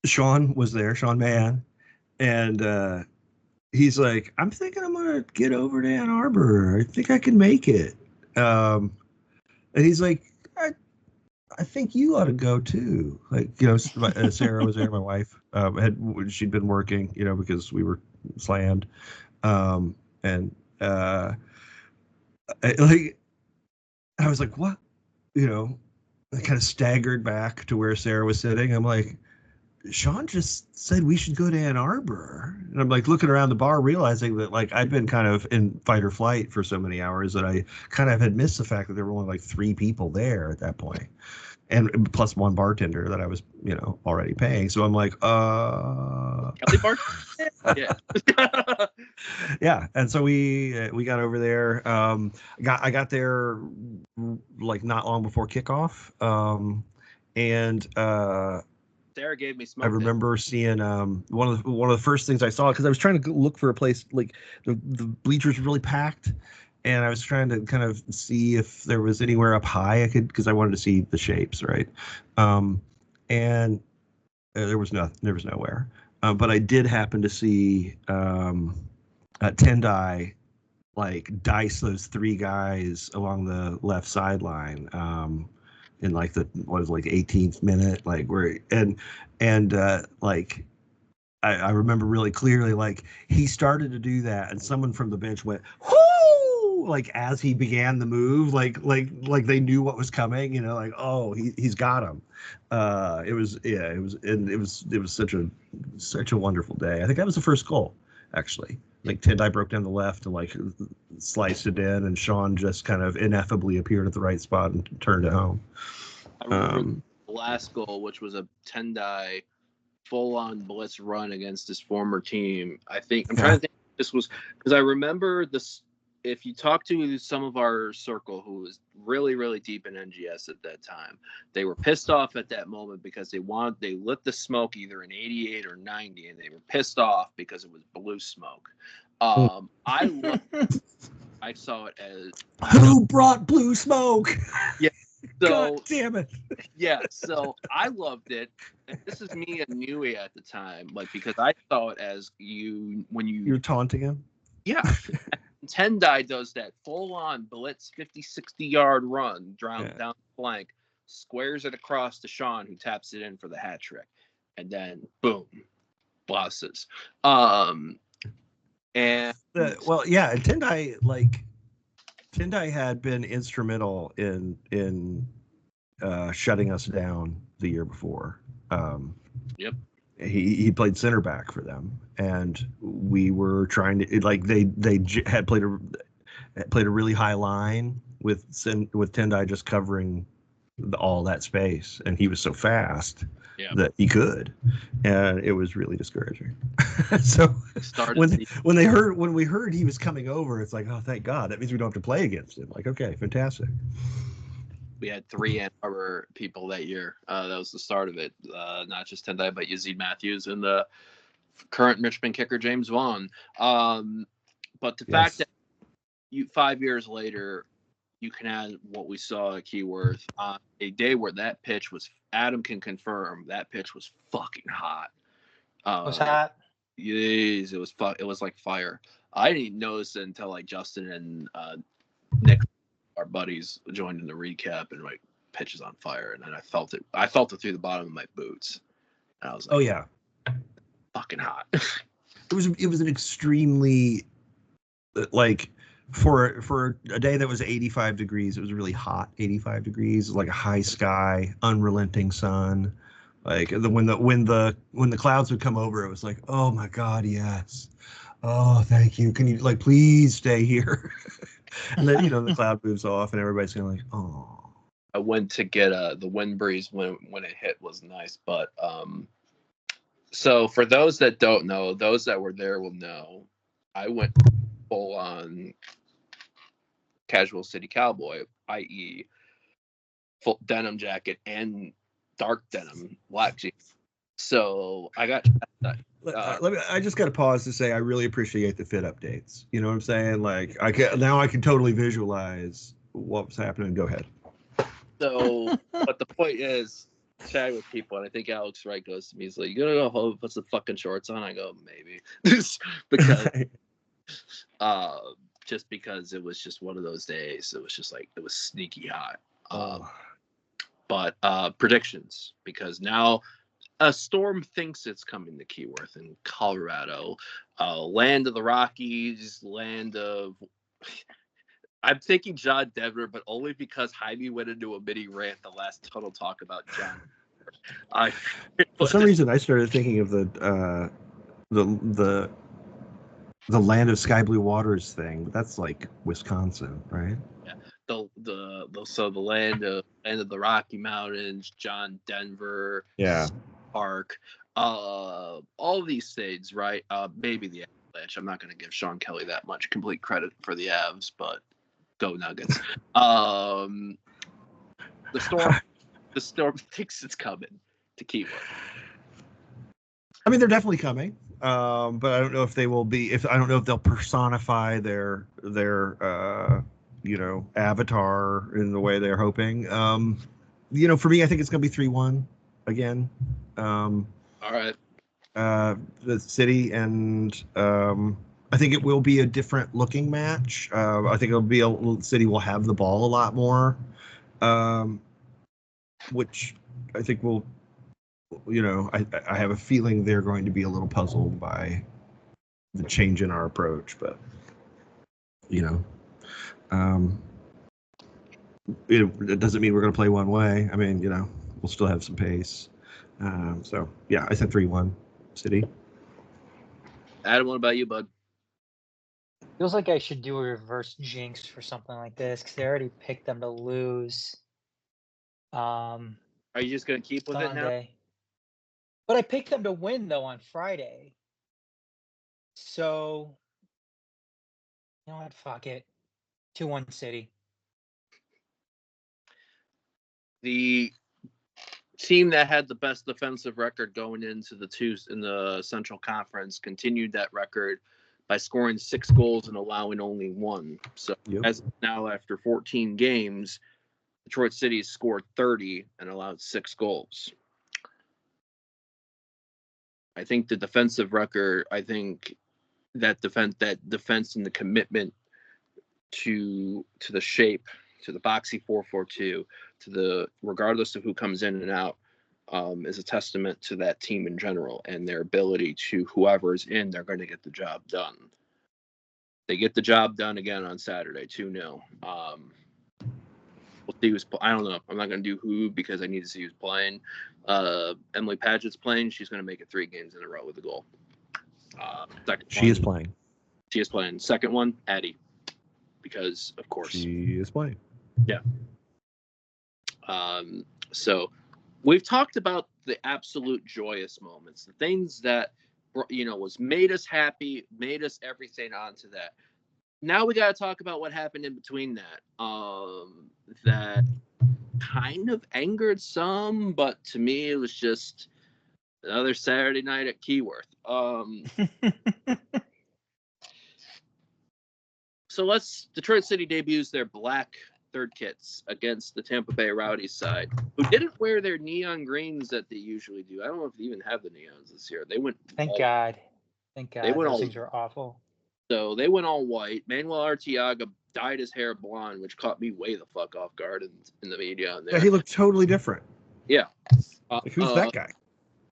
Sean was there, Sean Mann, and he's like, I'm thinking I'm gonna get over to Ann Arbor. I think I can make it. And he's like, I think you ought to go too. Like, Sarah was there, my wife. She'd been working, because we were slammed. And I was like, what? I kind of staggered back to where Sarah was sitting. I'm like, Sean just said we should go to Ann Arbor. And I'm like looking around the bar, realizing that like I'd been kind of in fight or flight for so many hours that I kind of had missed the fact that there were only like 3 people there at that point. And plus one bartender that I was, already paying. So I'm like, Kelly bartender? Yeah. yeah. And so we got over there. I got there like not long before kickoff. And Sarah gave me smoke. I remember seeing one of the first things I saw, because I was trying to look for a place, like the bleachers were really packed, and I was trying to kind of see if there was anywhere up high I could, because I wanted to see the shapes, right? And there was nowhere. But I did happen to see Tendai like dice those 3 guys along the left sideline. In like the 18th minute, like where and like I remember really clearly, like he started to do that and someone from the bench went whoo, like as he began the move, like they knew what was coming, like, oh, he's got him. It was such a wonderful day. I think that was the first goal, actually. Like Tendai broke down the left and like sliced it in, and Sean just kind of ineffably appeared at the right spot and turned it home. I remember the last goal, which was a Tendai full-on blitz run against his former team. I'm trying to think if this was, because I remember this. If you talk to some of our circle who was really, really deep in NGS at that time, they were pissed off at that moment because they lit the smoke either in 88 or 90, and they were pissed off because it was blue smoke. I saw it as, who brought blue smoke? Yeah. So, God damn it. Yeah, so I loved it. And this is me and Newey at the time, like, because I saw it as you're taunting him. Yeah. Tendai does that full-on blitz 50-60 yard run down the flank, squares it across to Sean, who taps it in for the hat trick, and then boom, blosses. And Tendai had been instrumental in shutting us down the year before. Yep. He played center back for them, and we were trying to, like, they had played a really high line with Tendai just covering all that space, and he was so fast that he could, and it was really discouraging. So when we heard he was coming over, it's like, oh, thank God, that means we don't have to play against him. Like, okay, fantastic. We had 3 Ann Arbor people that year. That was the start of it. Not just Tendai, but Yazid Matthews and the current Richmond kicker, James Vaughn. But the fact that 5 years later, you can add what we saw at Keyworth on a day where that pitch was, Adam can confirm, that pitch was fucking hot. Was hot? Yes, it was like fire. I didn't notice it until like Justin and Nick, our buddies, joined in the recap, and like, pitch is on fire, and then I felt it through the bottom of my boots, and I was like, oh yeah, fucking hot. It was an extremely, like, for a day that was 85 degrees, it was really hot. 85 degrees, like a high sky, unrelenting sun. Like when the clouds would come over, it was like, oh my God, yes. Oh, thank you. Can you, like, please stay here? And then, the cloud moves off and everybody's kind of like, oh. I went to get the wind breeze when it hit was nice, but so for those that don't know, those that were there will know, I went full on casual city cowboy, i.e. full denim jacket and dark denim black jeans. So I got I just got to pause to say I really appreciate the fit updates. You know what I'm saying? Like, I can totally visualize what's happening. Go ahead. So, but the point is, chatting with people, and I think Alex Wright goes to me, he's like, "You gonna go home, put some fucking shorts on?" I go, "Maybe," because just because it was just one of those days. It was just like, it was sneaky hot. But predictions, because now a storm thinks it's coming to Keyworth in Colorado, land of the Rockies, land of. I'm thinking John Denver, but only because Jaime went into a mini rant the last Total Talk about John. For some reason, I started thinking of the land of sky blue waters thing. But that's like Wisconsin, right? Yeah. The land of the Rocky Mountains, John Denver, Yeah. Park, all these states, right? Maybe the Avalanche. I'm not going to give Sean Kelly that much complete credit for the Avs, but go Nuggets. The storm thinks it's coming to Keywood. I mean, they're definitely coming, but I don't know if they will be. I don't know if they'll personify their avatar in the way they're hoping. For me, I think it's going to be 3-1 again. All right. The City, and I think it will be a different looking match. I think City will have the ball a lot more, which I think will. I have a feeling they're going to be a little puzzled by the change in our approach, but it doesn't mean we're going to play one way. I mean, we'll still have some pace. So yeah, I said 3-1 City. Adam, what about you, bud? Feels like I should do a reverse jinx for something like this because I already picked them to lose. Are you just going to keep with Sunday. it now? But I picked them to win, though, on Friday. So, you know what? Fuck it. 2-1 City. The team that had the best defensive record going into the Central Conference continued that record by scoring 6 goals and allowing only 1. So, As now after 14 games, Detroit City scored 30 and allowed 6 goals. I think the defensive record, that defense and the commitment to the shape, to the boxy 4-4-2, regardless of who comes in and out, is a testament to that team in general and their ability to, whoever's in, they're going to get the job done. They get the job done again on Saturday, 2-0. We'll see who's. I don't know. I'm not going to do who because I need to see who's playing. Emily Padgett's playing. She's going to make it 3 games in a row with a goal. She is playing. She is playing. Second one, Addie, because of course she is playing. Yeah. So we've talked about the absolute joyous moments, the things that made us happy, made us everything onto that. Now we got to talk about what happened in between that. That kind of angered some, but to me it was just another Saturday night at Keyworth. So Detroit City debuts their black third kits against the Tampa Bay Rowdies side, who didn't wear their neon greens that they usually do. I don't know if they even have the neons this year. They went. Thank God. They went Those things are awful. So they went all white. Manuel Arteaga dyed his hair blonde, which caught me way the fuck off guard in the media. Yeah, he looked totally different. Yeah. Who's that guy?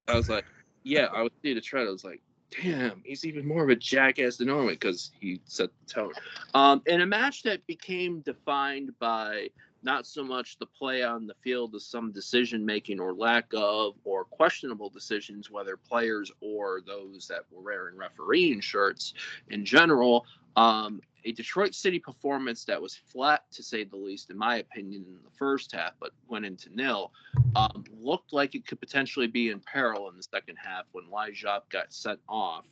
I was like, I was seeing the trend. I was like, damn, he's even more of a jackass than normally because he set the tone. In a match that became defined by not so much the play on the field as some decision-making or lack of or questionable decisions, whether players or those that were wearing refereeing shirts in general. A Detroit City performance that was flat, to say the least, in my opinion, in the first half, but went into nil, looked like it could potentially be in peril in the second half when Lijop got sent off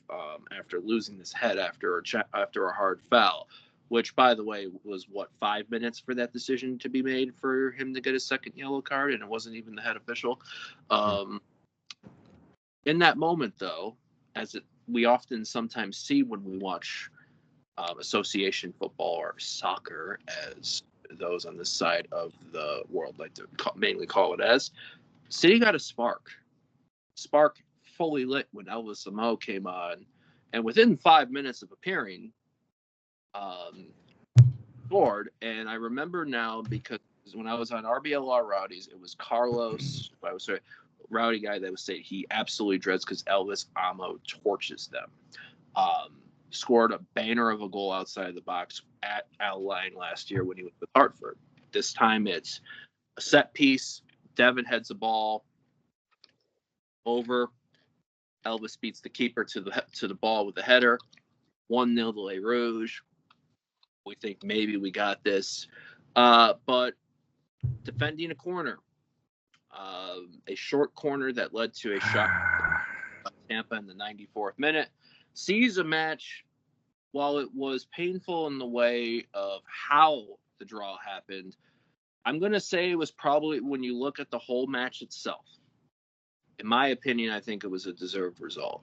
after losing his head after a hard foul, which, by the way, was, 5 minutes for that decision to be made for him to get his second yellow card, and it wasn't even the head official. In that moment, though, we often sometimes see when we watch association football or soccer, as those on this side of the world like to mainly call it as, City got a spark fully lit when Elvis Samo came on, and within 5 minutes of appearing, scored. And I remember now because when I was on RBLR Rowdies, it was Carlos, I was sorry, Rowdy guy that was saying he absolutely dreads because Elvis Amo torches them. Scored a banner of a goal outside the box at Al Line last year when he was with Hartford. This time it's a set piece. Devin heads the ball. over. Elvis beats the keeper to the ball with a header. 1-0 to Les Rouges. We think maybe we got this. But defending a corner, a short corner that led to a shot by Tampa in the 94th minute, sees a match. While it was painful in the way of how the draw happened, I'm going to say it was probably, when you look at the whole match itself, in my opinion, I think it was a deserved result.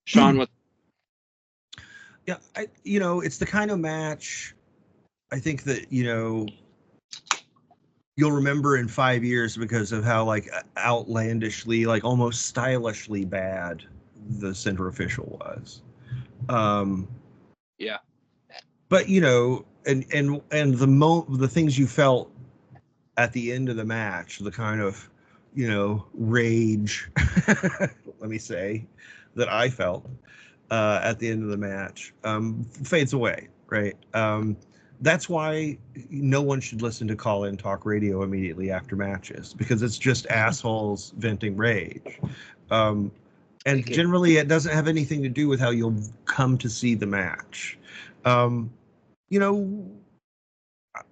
Sean, what? Yeah, it's the kind of match I think that, you'll remember in 5 years because of how, like, outlandishly, like, almost stylishly bad the center official was. Yeah. But, and the things you felt at the end of the match, the kind of, rage, let me say, that I felt at the end of the match fades away, right? That's why no one should listen to call-in talk radio immediately after matches, because it's just assholes venting rage. And generally, it doesn't have anything to do with how you'll come to see the match. I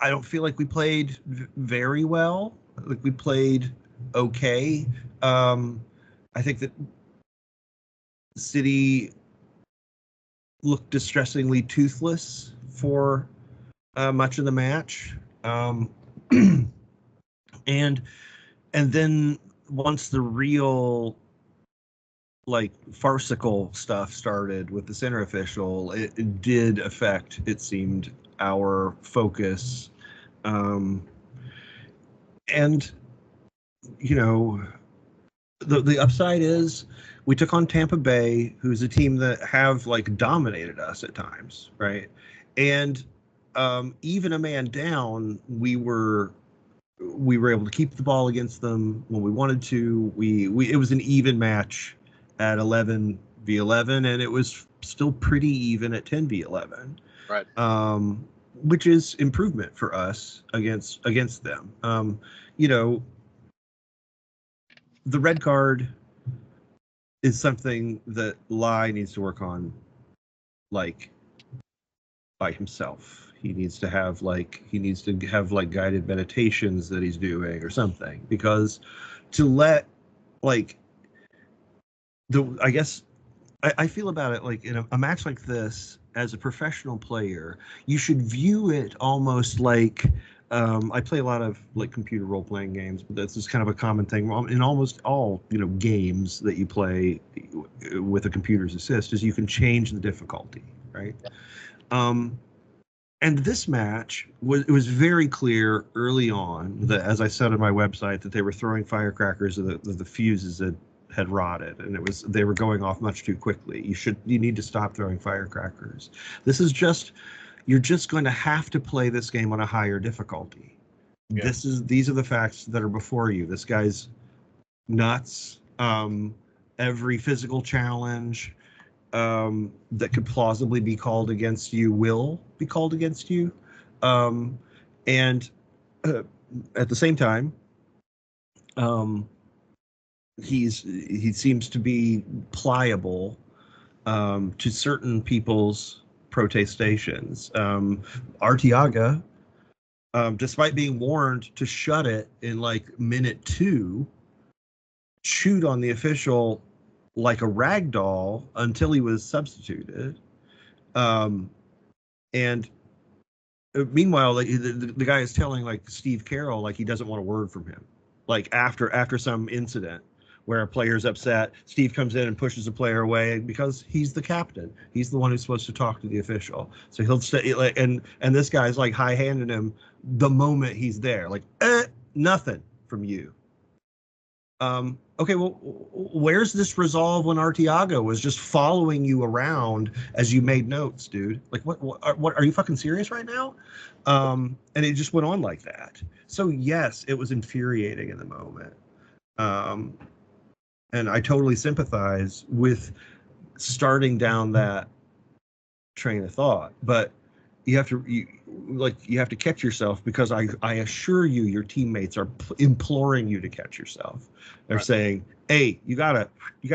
don't feel like we played very well. Like, we played okay. I think that City looked distressingly toothless for much of the match. And then once the real, like, farcical stuff started with the center official, it did affect, it seemed, our focus. And the upside is we took on Tampa Bay, who's a team that have, like, dominated us at times, right? And even a man down, we were able to keep the ball against them when we wanted to. It was an even match at 11v11, and it was still pretty even at 10v11. Right. Which is improvement for us against them. The red card is something that Lai needs to work on, like, by himself. He needs to have guided meditations that he's doing or something, because to let, like, I guess I feel about it like, in a match like this, as a professional player, you should view it almost like, I play a lot of, like, computer role-playing games, but this is kind of a common thing in almost all, games that you play with a computer's assist, is you can change the difficulty, right? And this match it was very clear early on that, as I said on my website, that they were throwing firecrackers, and the fuses had rotted, and they were going off much too quickly. You need to stop throwing firecrackers. You're just going to have to play this game on a higher difficulty. Yeah. These are the facts that are before you. This guy's nuts. Every physical challenge that could plausibly be called against you will be called against you. And at the same time, he seems to be pliable to certain people's protestations. Arteaga, despite being warned to shut it in, like, minute 2, chewed on the official like a rag doll until he was substituted. And meanwhile, like, the guy is telling, like, Steve Carroll, like, he doesn't want a word from him. Like, after some incident where a player's upset, Steve comes in and pushes a player away because he's the captain. He's the one who's supposed to talk to the official. So he'll stay, like, and this guy's, like, high-handing him the moment he's there. Like, nothing from you. Okay, well, where's this resolve when Arteaga was just following you around as you made notes, dude? Like, what are you fucking serious right now? And it just went on like that. So yes, it was infuriating in the moment. And I totally sympathize with starting down that train of thought. But you have to catch yourself, because I assure you, your teammates are imploring you to catch yourself. They're saying, hey, you gotta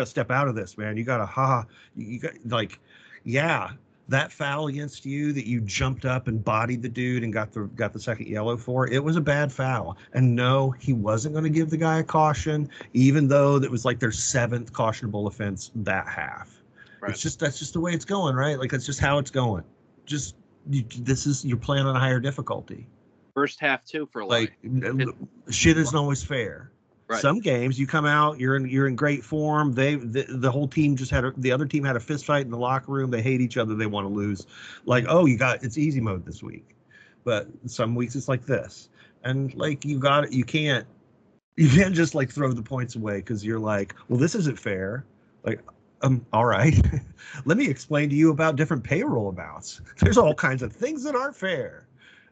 step out of this, man. You gotta you got, like, yeah, that foul against you that you jumped up and bodied the dude and got the second yellow for, it was a bad foul. And no, he wasn't going to give the guy a caution, even though that was like their 7th cautionable offense that half. That's just the way it's going, right? Like, that's just how it's going. Just you're playing on a higher difficulty. First half too for like shit isn't always fair. Right. Some games you come out, you're in great form. The whole team the other team had a fist fight in the locker room. They hate each other. They want to lose. Like, oh, it's easy mode this week. But some weeks it's like this, and like you can't just like throw the points away because you're like, well, this isn't fair. Like, all right, let me explain to you about different payroll amounts. There's all kinds of things that aren't fair.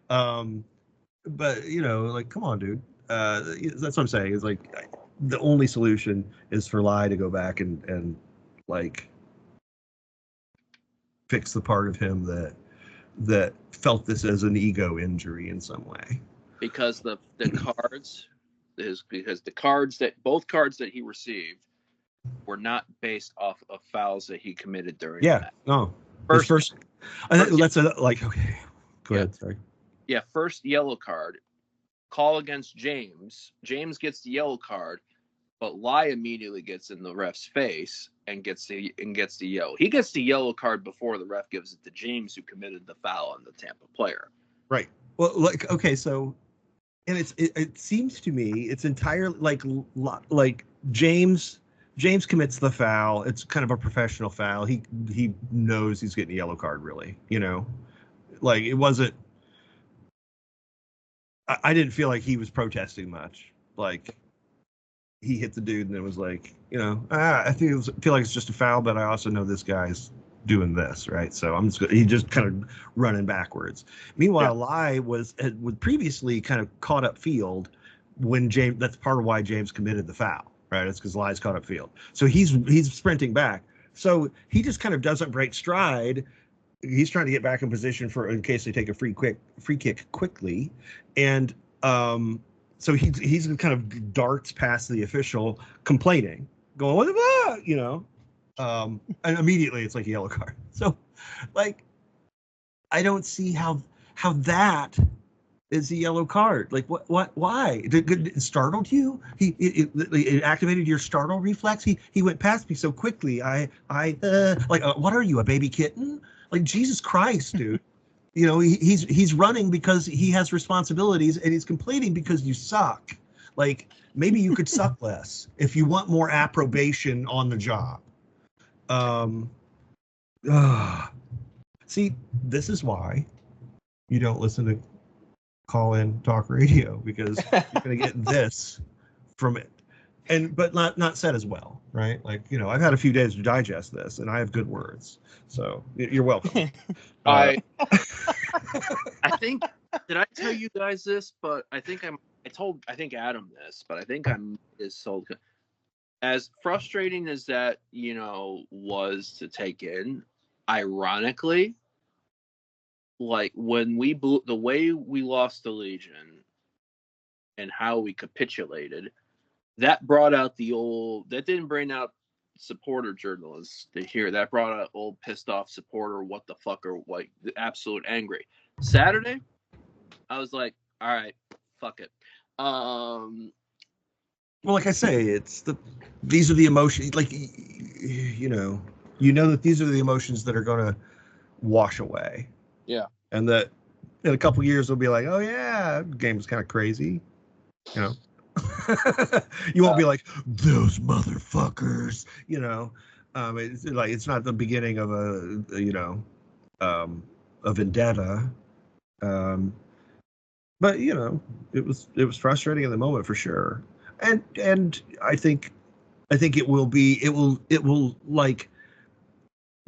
But like, come on, dude. That's what I'm saying. Is like the only solution is for Lai to go back and like fix the part of him that felt this as an ego injury in some way. Because both cards that he received were not based off of fouls that he committed during. Yeah. The match. No. First. That's like, okay. Go ahead. Sorry. Yeah. First yellow card. Call against James. James gets the yellow card, but Lai immediately gets in the ref's face and gets the yellow. He gets the yellow card before the ref gives it to James, who committed the foul on the Tampa player. Right. Well, like, okay, so, and it seems to me it's entirely like James commits the foul. It's kind of a professional foul. He knows he's getting a yellow card, really. Like, it wasn't. I didn't feel like he was protesting much. Like, he hit the dude and it was like, I feel like it's just a foul, but I also know this guy's doing this, right? So he just kind of running backwards. Meanwhile, Lai would previously kind of caught up field when James. That's part of why James committed the foul, right? It's because Lai's caught up field. So he's sprinting back. So he just kind of doesn't break stride. He's trying to get back in position in case they take a free kick quickly, and so he's kind of darts past the official, complaining, going, what about, and immediately it's like a yellow card. So, like, I don't see how that is a yellow card. Like, why? It startled you? It activated your startle reflex. He went past me so quickly. What are you, a baby kitten? Like, Jesus Christ, dude. He's running because he has responsibilities, and he's complaining because you suck. Like, maybe you could suck less if you want more approbation on the job. See, this is why you don't listen to call-in talk radio, because you're going to get this from it. But not said as well, right? Like, I've had a few days to digest this, and I have good words. So you're welcome. I think, did I tell you guys this? But I think I think Adam this, but I think I'm sold. As frustrating as that, was to take in, ironically, like when the way we lost the Legion and how we capitulated, that brought out that didn't bring out supporter journalists to hear. That brought out old pissed off supporter, what the fuck, or like the absolute angry. Saturday, I was like, all right, fuck it. Well, like I say, these are the emotions, like, that these are the emotions that are going to wash away. Yeah. And that in a couple years, they'll be like, oh yeah, the game was kind of crazy. You won't be like, those motherfuckers, it's not the beginning of a vendetta. But it was frustrating in the moment for sure. And I think it will like,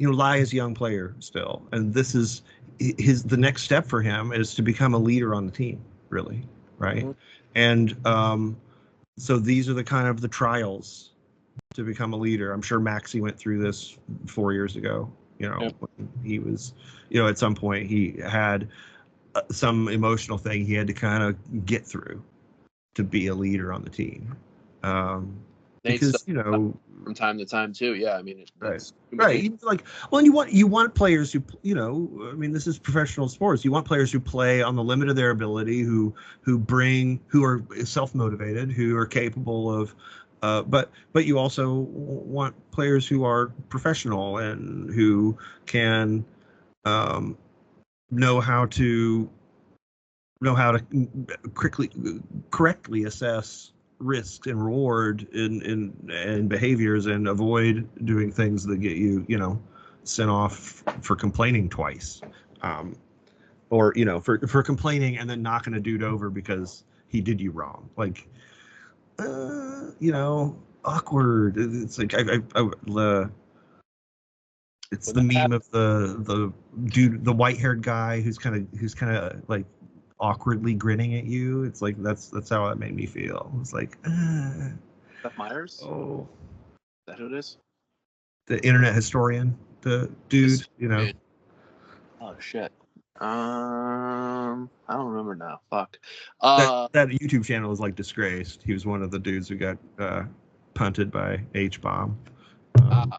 Lai is a young player still, and this is the next step for him is to become a leader on the team, really, right? Mm-hmm. And so these are the trials to become a leader. I'm sure Maxey went through this 4 years ago, You know, Yep. he was, at some point he had some emotional thing he had to kind of get through to be a leader on the team. Because from time to time too. Yeah, I mean, right. And you want players who, I mean, this is professional sports. You want players who play on the limit of their ability, who are self-motivated, who are capable of, but you also want players who are professional and who can know how to correctly assess risks and reward in behaviors and avoid doing things that get you sent off for complaining twice, or for complaining and then knocking a dude over because he did you wrong, like awkward. It's like it's the meme of the dude, the white-haired guy who's kind of like awkwardly grinning at you. It's like that's how it made me feel. It's like Seth Meyers. Oh, Is that who it is? The internet historian, the dude. Oh shit. I don't remember now. Fuck. That YouTube channel is like disgraced. He was one of the dudes who got punted by H-bomb. But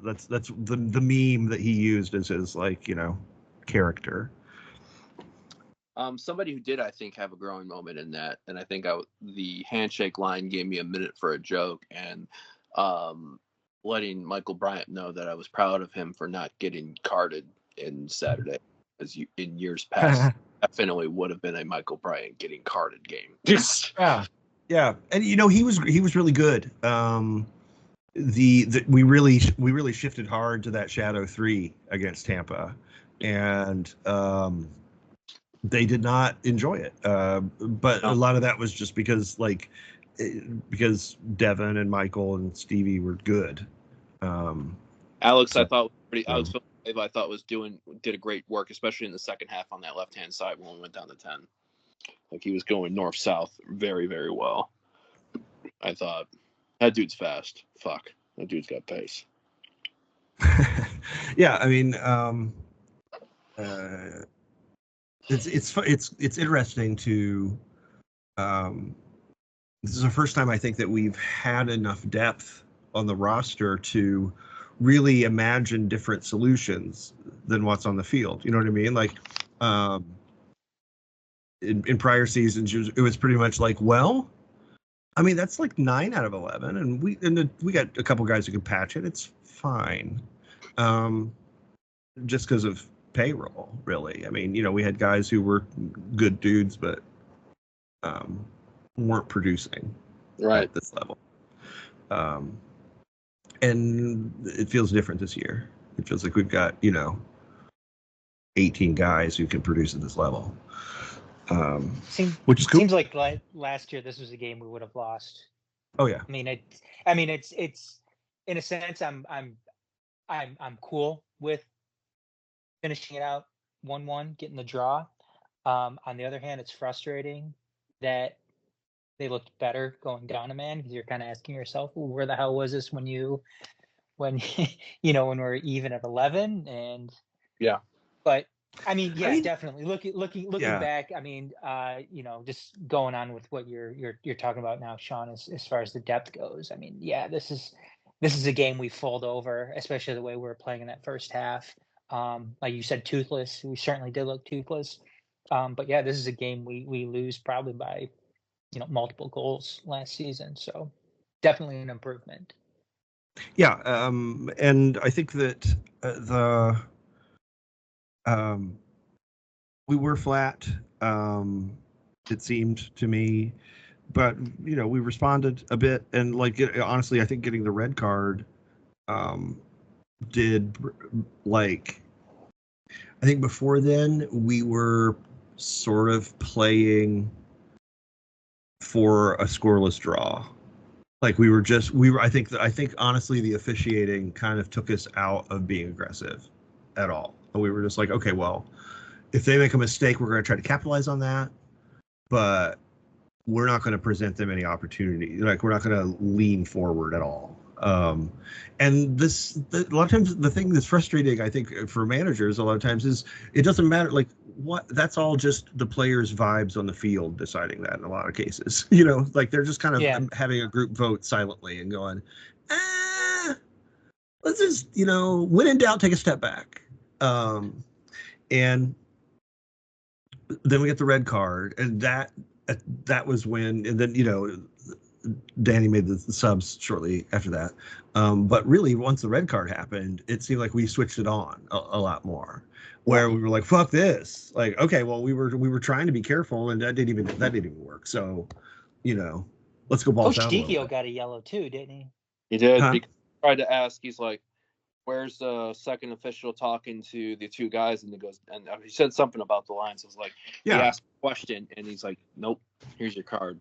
that's the meme that he used as his character. Somebody who did, I think, have a growing moment in that, and I think the handshake line gave me a minute for a joke, and letting Michael Bryant know that I was proud of him for not getting carded in Saturday, as in years past, definitely would have been a Michael Bryant getting carded game. Yeah, and he was really good. We really shifted hard to that Shadow 3 against Tampa, and they did not enjoy it. But a lot of that was just because Devin and Michael and Stevie were good. Alex, I thought did a great work, especially in the second half on that left-hand side when we went down to 10. Like, he was going north-south very, very well. I thought, that dude's fast. Fuck, that dude's got pace. Yeah, I mean, it's interesting to. This is the first time I think that we've had enough depth on the roster to really imagine different solutions than what's on the field. You know what I mean? Like, in prior seasons, it was pretty much like, well, I mean, that's like 9 out of 11, and we got a couple guys who can patch it. It's fine, just because of payroll, really. I mean, we had guys who were good dudes, but weren't producing at this level. And it feels different this year. It feels like we've got 18 guys who can produce at this level. Which is cool. Seems like last year this was a game we would have lost. Oh yeah. I mean it's in a sense I'm cool with finishing it out 1-1, getting the draw. On the other hand, it's frustrating that they looked better going down a man, because you're kind of asking yourself, well, where the hell was this when when we're even at 11? And yeah, but I mean, definitely looking back. I mean, just going on with what you're talking about now, Sean, as far as the depth goes. I mean, yeah, this is a game we fold over, especially the way we were playing in that first half. Like you said, toothless. We certainly did look toothless. But yeah, this is a game we lose probably by multiple goals last season. So definitely an improvement. Yeah, and I think that we were flat. It seemed to me, but we responded a bit, and honestly, I think getting the red card did I think before then we were sort of playing for a scoreless draw. Like I think honestly the officiating kind of took us out of being aggressive at all. And we were just like, okay, well, if they make a mistake, we're going to try to capitalize on that, but we're not going to present them any opportunity. Like, we're not going to lean forward at all. And a lot of times the thing that's frustrating, I think, for managers a lot of times is it doesn't matter. Like what, that's all just the players' vibes on the field deciding that in a lot of cases. Like they're just kind of having a group vote silently and going, let's just, when in doubt, take a step back. And then we get the red card, and that was when, and then, Danny made the subs shortly after that. But really, once the red card happened, it seemed like we switched it on a lot more, where we were like, "Fuck this!" Like, okay, well, we were trying to be careful, and that didn't even work. So, let's go balls out. Coach Dikio got a yellow too, didn't he? He did. Huh? He tried to ask. He's like, "Where's the second official talking to the two guys?" And he goes, and he said something about the lines. I was like, he asked a question, and he's like, "Nope, here's your card."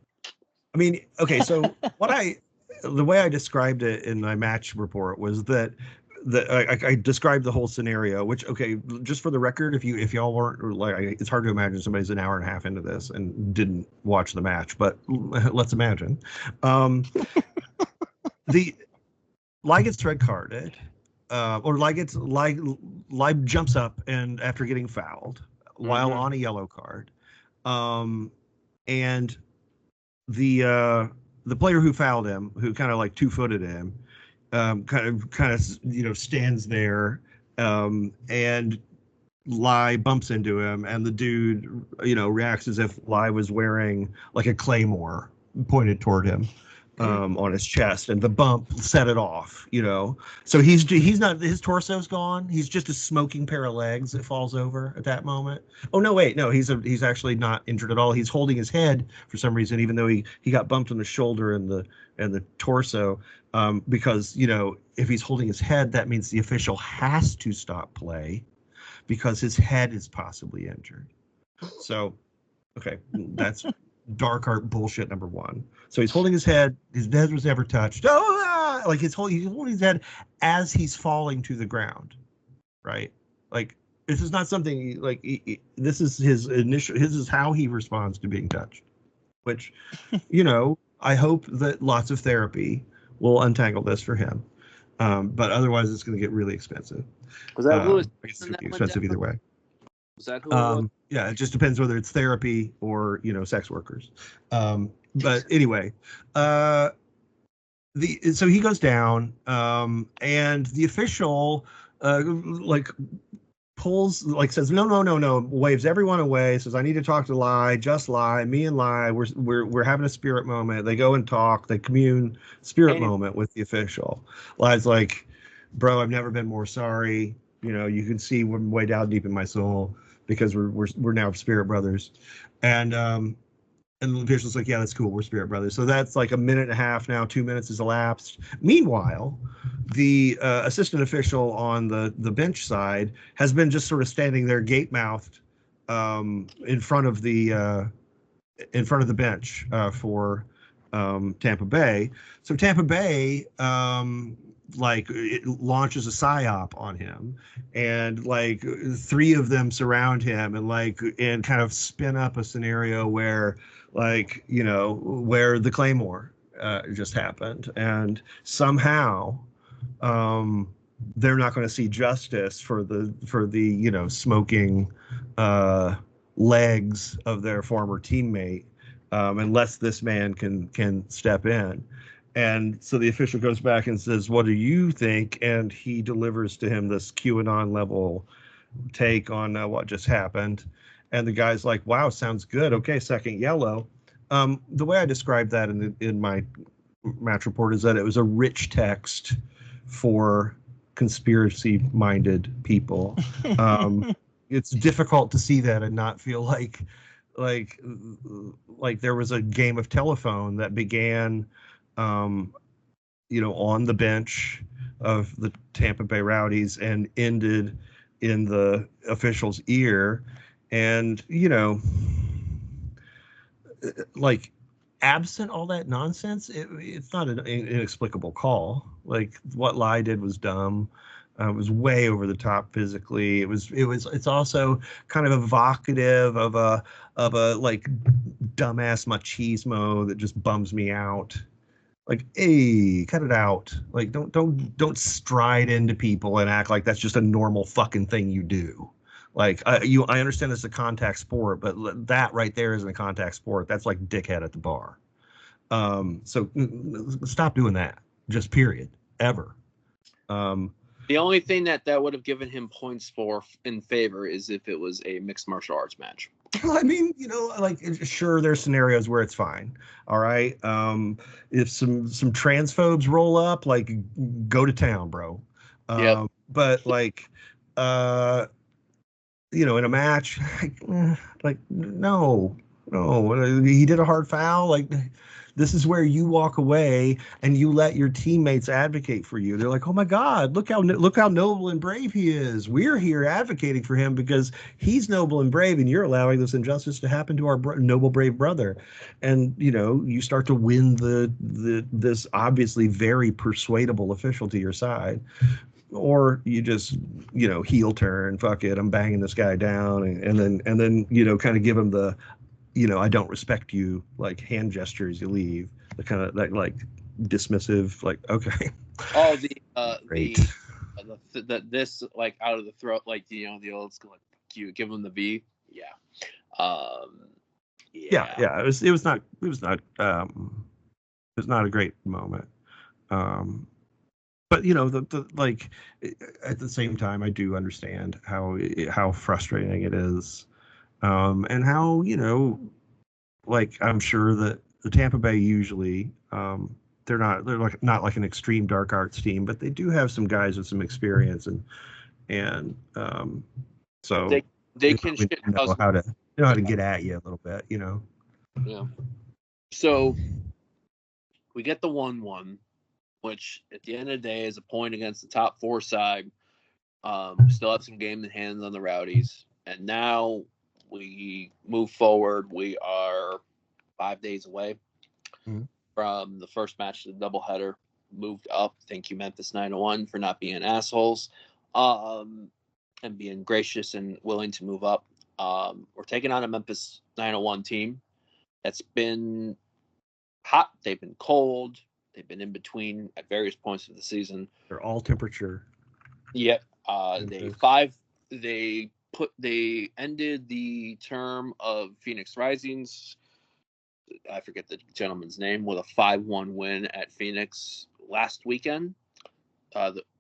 I mean, okay, so the way I described it in my match report was that I described the whole scenario, which, okay, just for the record, if y'all weren't, like, it's hard to imagine somebody's an hour and a half into this and didn't watch the match, but let's imagine. The Lai gets red carded, or Lai jumps up and after getting fouled while on a yellow card, and the player who fouled him, who kind of like 2-footed him, kind of stands there, and Lai bumps into him, and the dude reacts as if Lai was wearing like a claymore pointed toward him on his chest, and the bump set it off. So he's not, his torso's gone. He's just a smoking pair of legs that falls over at that moment. Oh no, wait, no, he's actually not injured at all. He's holding his head for some reason, even though he got bumped on the shoulder and the torso, because if he's holding his head, that means the official has to stop play because his head is possibly injured. So, okay, that's dark art bullshit number one. So he's holding his head was never touched. Like he's holding his head as he's falling to the ground, right? Like this is not something like this is this is how he responds to being touched, which I hope that lots of therapy will untangle this for him, but otherwise it's going to get really expensive. Was that who was I guess it's going to be expensive either way. Was that who? Yeah, it just depends whether it's therapy or sex workers. But anyway, so he goes down, and the official pulls, says no, waves everyone away, says I need to talk to Lai, just Lai, me and Lai, we're having a spirit moment. They go and talk, they commune spirit moment with the official. Lai's like, bro, I've never been more sorry. You can see we're way down deep in my soul because we're now spirit brothers, and the official's like, yeah, that's cool, we're spirit brothers. So that's like a minute and a half now, 2 minutes has elapsed. Meanwhile, the assistant official on the bench side has been just sort of standing there gape-mouthed in front of the bench for Tampa Bay. So Tampa Bay it launches a psyop on him, and like 3 of them surround him and kind of spin up a scenario where where the claymore just happened, and somehow they're not going to see justice for the smoking legs of their former teammate unless this man can step in. And so the official goes back and says, what do you think? And he delivers to him this QAnon level take on what just happened. And the guy's like, wow, sounds good. Okay, second yellow. The way I described that in my match report is that it was a rich text for conspiracy-minded people. It's difficult to see that and not feel like there was a game of telephone that began on the bench of the Tampa Bay Rowdies and ended in the official's ear. And, absent all that nonsense, it's not an inexplicable call. Like what Lai did was dumb. It was way over the top physically. It's also kind of evocative of a like dumbass machismo that just bums me out. Like, hey, cut it out. Like, don't stride into people and act like that's just a normal fucking thing you do. Like, I understand it's a contact sport, but that right there isn't a contact sport. That's like dickhead at the bar. So stop doing that. Just period. Ever. The only thing that would have given him points for in favor is if it was a mixed martial arts match. Well, I mean, like, sure, there's scenarios where it's fine. All right. If some transphobes roll up, like, go to town, bro. Yep. But like, in a match, like, no, he did a hard foul. Like, this is where you walk away and you let your teammates advocate for you. They're like, oh my God, look how noble and brave he is. We're here advocating for him because he's noble and brave, and you're allowing this injustice to happen to our noble, brave brother. And you start to win this obviously very persuadable official to your side. Or you just, heel turn, fuck it, I'm banging this guy down, and then kind of give him the, I don't respect you, like, hand gestures. You leave the kind of that, like, dismissive, like, okay. Oh, Great. This, like, out of the throat, like, the old school, like, you give him the V. Yeah. Yeah. It was not a great moment. But the like, at the same time, I do understand how frustrating it is, and how like, I'm sure that the Tampa Bay usually, they're not like an extreme dark arts team, but they do have some guys with some experience, and so they can know how to get at you a little bit, Yeah. So we get the 1-1. Which at the end of the day is a point against the top 4 side. Still have some game in hands on the Rowdies. And now we move forward. We are 5 days away from the first match of the doubleheader. Moved up. Thank you, Memphis 901, for not being assholes, and being gracious and willing to move up. We're taking on a Memphis 901 team that's been hot. They've been cold. They've been in between at various points of the season. They're all temperature. Yep. They ended the term of Phoenix Risings. I forget the gentleman's name, with a 5-1 win at Phoenix last weekend.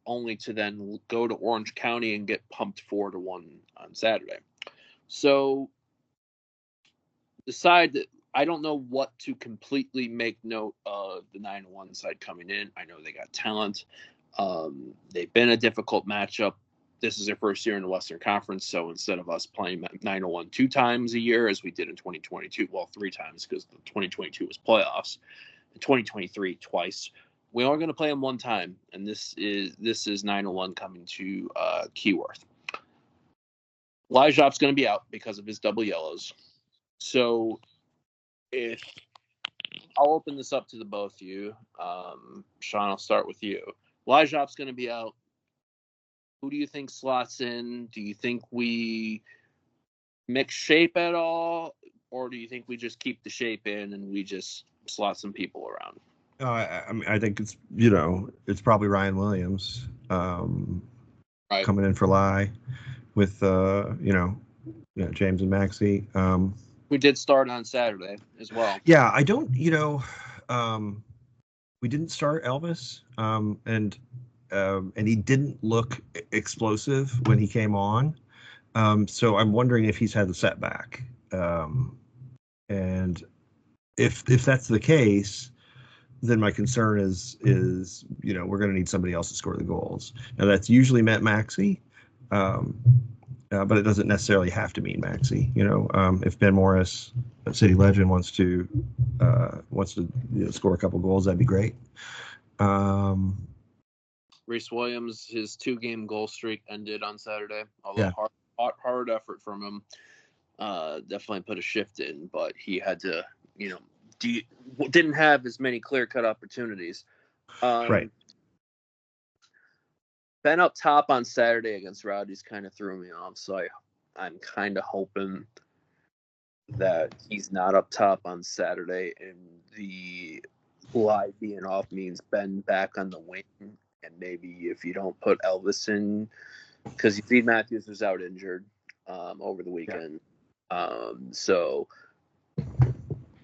Only to then go to Orange County and get pumped 4-1 on Saturday. So the side that I don't know what to completely make note of the 901 side coming in. I know they got talent. They've been a difficult matchup. This is their first year in the Western Conference, so instead of us playing 901 2 times a year, as we did in 2022, well, 3 times because the 2022 was playoffs, in 2023 twice, we are going to play them 1 time, and this is 901 coming to Keyworth. Lijop's going to be out because of his double yellows. So if I'll open this up to the both of you. Sean, I'll start with you. Lijop's going to be out. Who do you think slots in? Do you think we mix shape at all? Or do you think we just keep the shape in and we just slot some people around? I mean, I think it's probably Ryan Williams Right. coming in for Lai with James and Maxey. We did start on Saturday as well. Yeah, I don't, we didn't start Elvis, and he didn't look explosive when he came on. So I'm wondering if he's had the setback. And if that's the case, then my concern is we're going to need somebody else to score the goals. Now that's usually meant Maxey. But it doesn't necessarily have to mean Maxey. If Ben Morris, a City legend, wants to score a couple goals, that'd be great. Reese Williams, his 2-game goal streak ended on Saturday. Although hard effort from him, definitely put a shift in, but he had to, didn't have as many clear-cut opportunities. Right. Ben up top on Saturday against Rowdies kind of threw me off, so I'm kind of hoping that he's not up top on Saturday in the Bly being off means Ben back on the wing, and maybe if you don't put Elvis in, because you see Matthews was out injured over the weekend. Yeah. So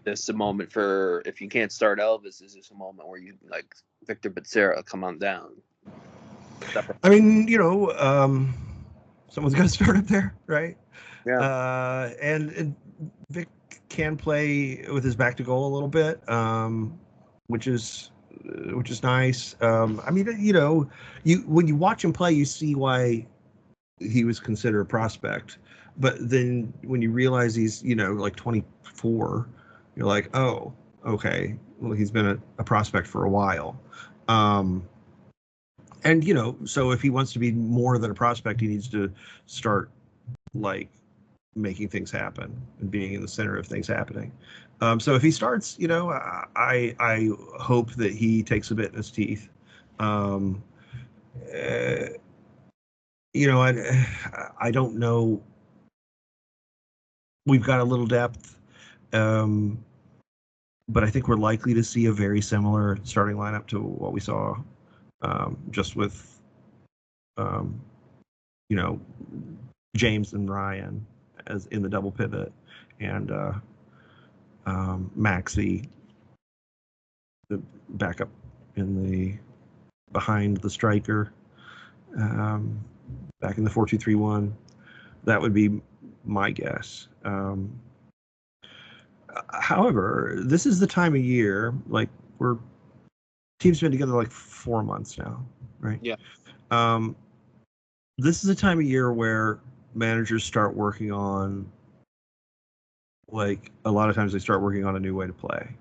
this is a moment for, if you can't start Elvis, is this a moment where you like Victor Becerra, come on down? I mean, someone's got to start up there, right? Yeah. And Vic can play with his back to goal a little bit, which is nice. I mean, when you watch him play, you see why he was considered a prospect. But then when you realize he's, like 24, you're like, oh, okay, well, he's been a prospect for a while. And, so if he wants to be more than a prospect, he needs to start, like, making things happen and being in the center of things happening. So if he starts, I hope that he takes a bit in his teeth. I don't know. We've got a little depth, but I think we're likely to see a very similar starting lineup to what we saw, just with, James and Ryan as in the double pivot, and Maxey, the backup behind the striker, back in the 4-2-3-1. That would be my guess. However, this is the time of year, like, teams been together like 4 months now, right? Yeah. This is a time of year where managers start working on, like, a lot of times they start working on a new way to play,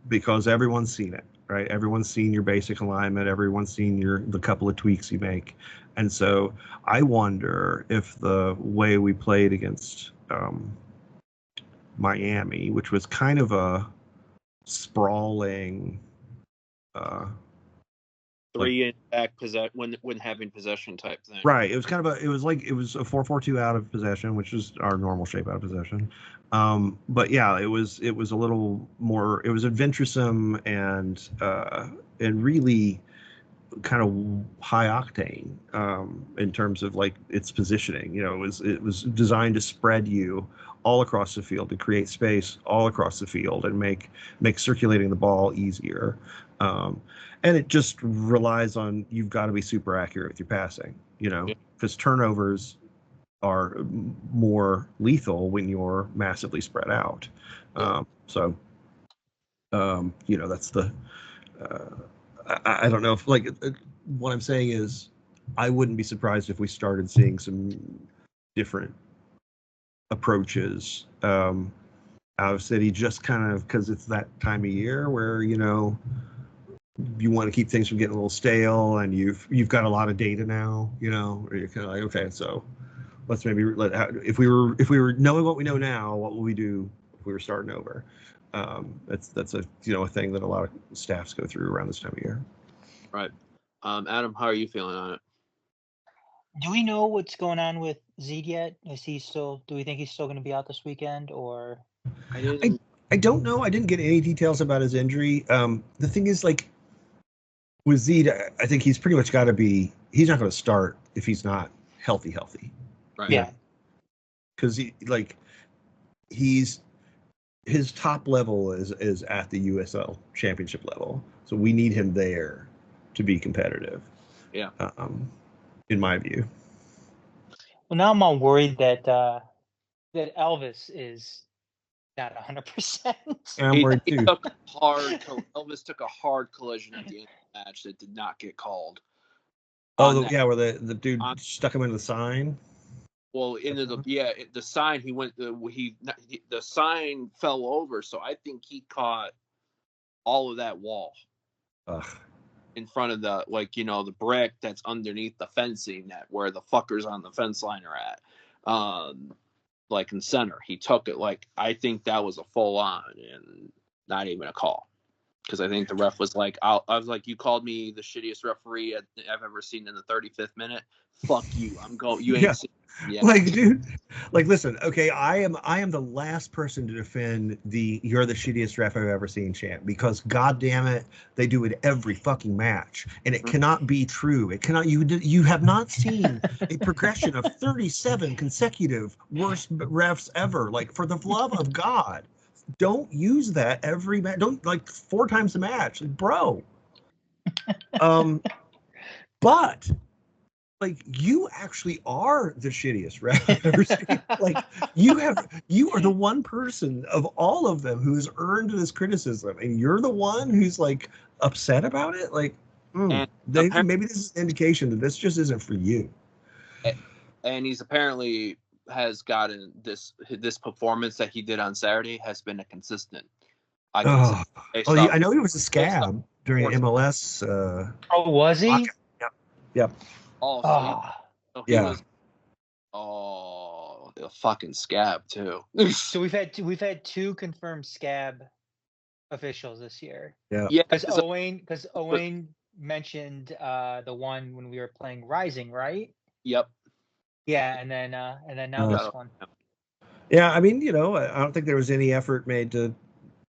because everyone's seen it, right? Everyone's seen your basic alignment. Everyone's seen the couple of tweaks you make. And so I wonder if the way we played against Miami, which was kind of a sprawling, 3 in back when having possession type thing. Right. It was kind of it was a 4-4-2 out of possession, which is our normal shape out of possession. But yeah, it was a little more, it was adventuresome and really kind of high octane, in terms of, like, its positioning. It was designed to spread you all across the field, to create space all across the field and make circulating the ball easier. And it just relies on, you've got to be super accurate with your passing, because turnovers are more lethal when you're massively spread out. So that's the, I don't know if, like, what I'm saying is, I wouldn't be surprised if we started seeing some different approaches out of City, just kind of because it's that time of year where, you want to keep things from getting a little stale, and you've got a lot of data now, where you're kind of like, okay, so let's maybe if we were knowing what we know now, what will we do if we were starting over? That's a a thing that a lot of staffs go through around this time of year. Right. Adam, how are you feeling on it? Do we know what's going on with Zeke yet? Do we think he's still going to be out this weekend, or? I don't know. I didn't get any details about his injury. The thing is, like, with Zeke, I think he's pretty much got to be. He's not going to start if he's not healthy. Right. Yeah. Because his top level is at the USL championship level, so we need him there to be competitive. Yeah. In my view. Well, now I'm all worried that Elvis is not 100%. I'm worried too. Elvis took a hard collision at the end of the match that did not get called. Where the dude stuck him into the sign. Well, the sign, the sign fell over, so I think he caught all of that wall. Ugh. In front of the, like, the brick that's underneath the fencing, where the fuckers on the fence line are at, like in center. He took it, like, I think that was a full on and not even a call, because I think the ref was like, I was like, you called me the shittiest referee I've ever seen in the 35th minute. Fuck you. I'm going. You ain't seen Yeah. Like, dude, like, listen, okay, I am the last person to defend the "you're the shittiest ref I've ever seen" chant, because god damn it, they do it every fucking match, and it cannot be true. It cannot. You have not seen a progression of 37 consecutive worst refs ever. Like, for the love of God, don't use that every match. Don't, like, 4 times a match, like, bro. But like, you actually are the shittiest ref I've ever seen. Like, you are the one person of all of them who's earned this criticism, and you're the one who's like upset about it. Like, maybe this is an indication that this just isn't for you. And he's apparently has gotten this performance that he did on Saturday has been a consistent. I know he was a scab during MLS. Oh, was he? Yep. Oh, so he was. Oh, a fucking scab too. So we've had 2 confirmed scab officials this year. Yeah. Because Owain mentioned the one when we were playing Rising, right? Yep. Yeah, and then now this one. Yeah, I mean, I don't think there was any effort made to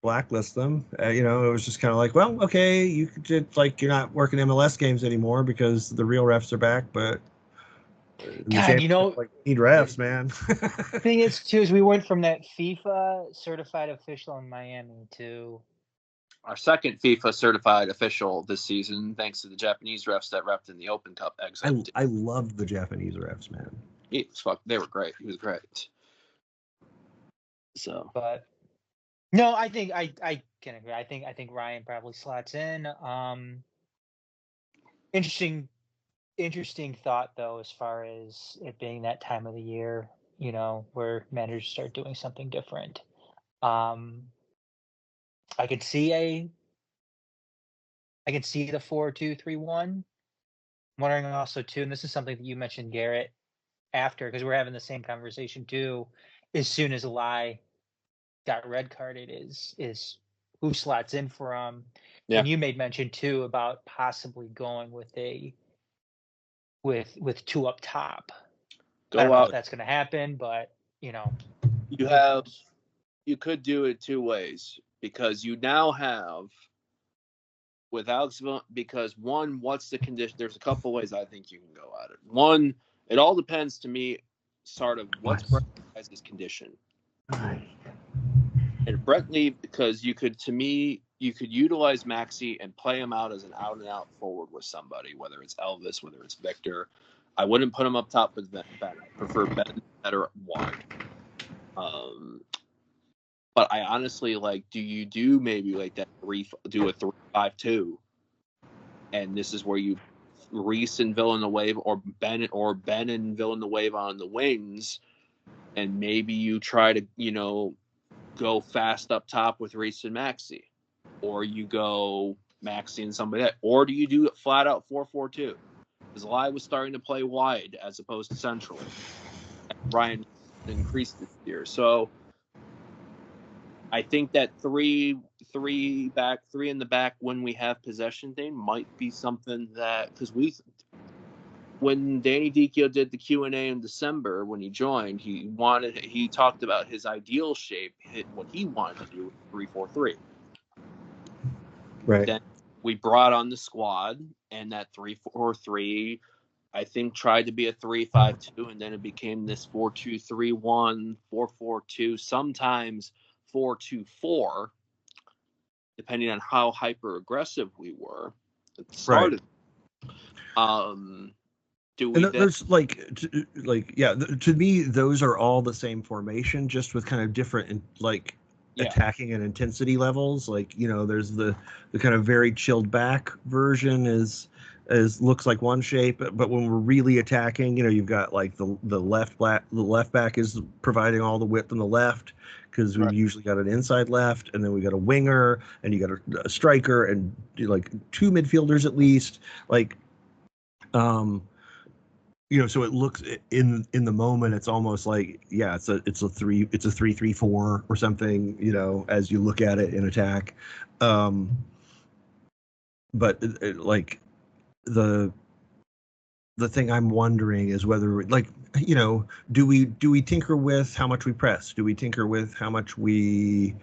blacklist them. It was just kind of like, well, okay, you could just, like, you're not working MLS games anymore because the real refs are back, but God, like, need refs, man. The thing is, too, is we went from that FIFA certified official in Miami to our second FIFA certified official this season, thanks to the Japanese refs that repped in the Open Cup exit. I loved the Japanese refs, man. They were great. He was great. So, but no, I think I can agree. I think Ryan probably slots in. Interesting thought, though, as far as it being that time of the year, where managers start doing something different. I could see the 4-2-3-1. I'm wondering also too, and this is something that you mentioned, Garrett, after, because we're having the same conversation too. As soon as Lai got red carded, is who slots in for him? Yeah. And you made mention too about possibly going with 2 up top. I don't know if that's going to happen, but you could do it 2 ways, because you now have with Alex, because one, what's the condition? There's a couple ways I think you can go at it. One, it all depends to me, sort of, what's Brent Lee's condition. And Brent Lee, because you could utilize Maxi and play him out as an out-and-out forward with somebody, whether it's Elvis, whether it's Victor. I wouldn't put him up top with Ben. I prefer Ben better wide. But I honestly, like, do you do maybe like that do a 3-5-2, and this is where you Reese and Villanueva or Ben and Villanueva on the wings, and maybe you try to go fast up top with Reese and Maxi, or you go Maxi and somebody else, or do you do it flat out 4-4-2? Because Lai was starting to play wide as opposed to central. Ryan increased this year, so I think that three in the back when we have possession thing might be something that, because when Danny Dicchio did the Q&A in December when he joined, he talked about his ideal shape, what he wanted to do with 3-4-3. Right. Then we brought on the squad, and that 3-4-3, I think, tried to be a 3-5-2, and then it became this 4-2-3-1, 4-4-2, sometimes 4-2-4, depending on how hyper aggressive we were at the start. Right. There's to me, those are all the same formation, just with kind of different attacking and intensity levels. Like, there's the kind of very chilled back version is looks like one shape, but when we're really attacking, you've got like the left back is providing all the width on the left, because we've usually got an inside left, and then we got a winger, and you got a striker, and like 2 midfielders at least. Like, so it looks in the moment, it's almost like, it's a 3-3-4 or something, as you look at it in attack. But like the the thing I'm wondering is whether, like, do we tinker with how much we press? Do we tinker with how much we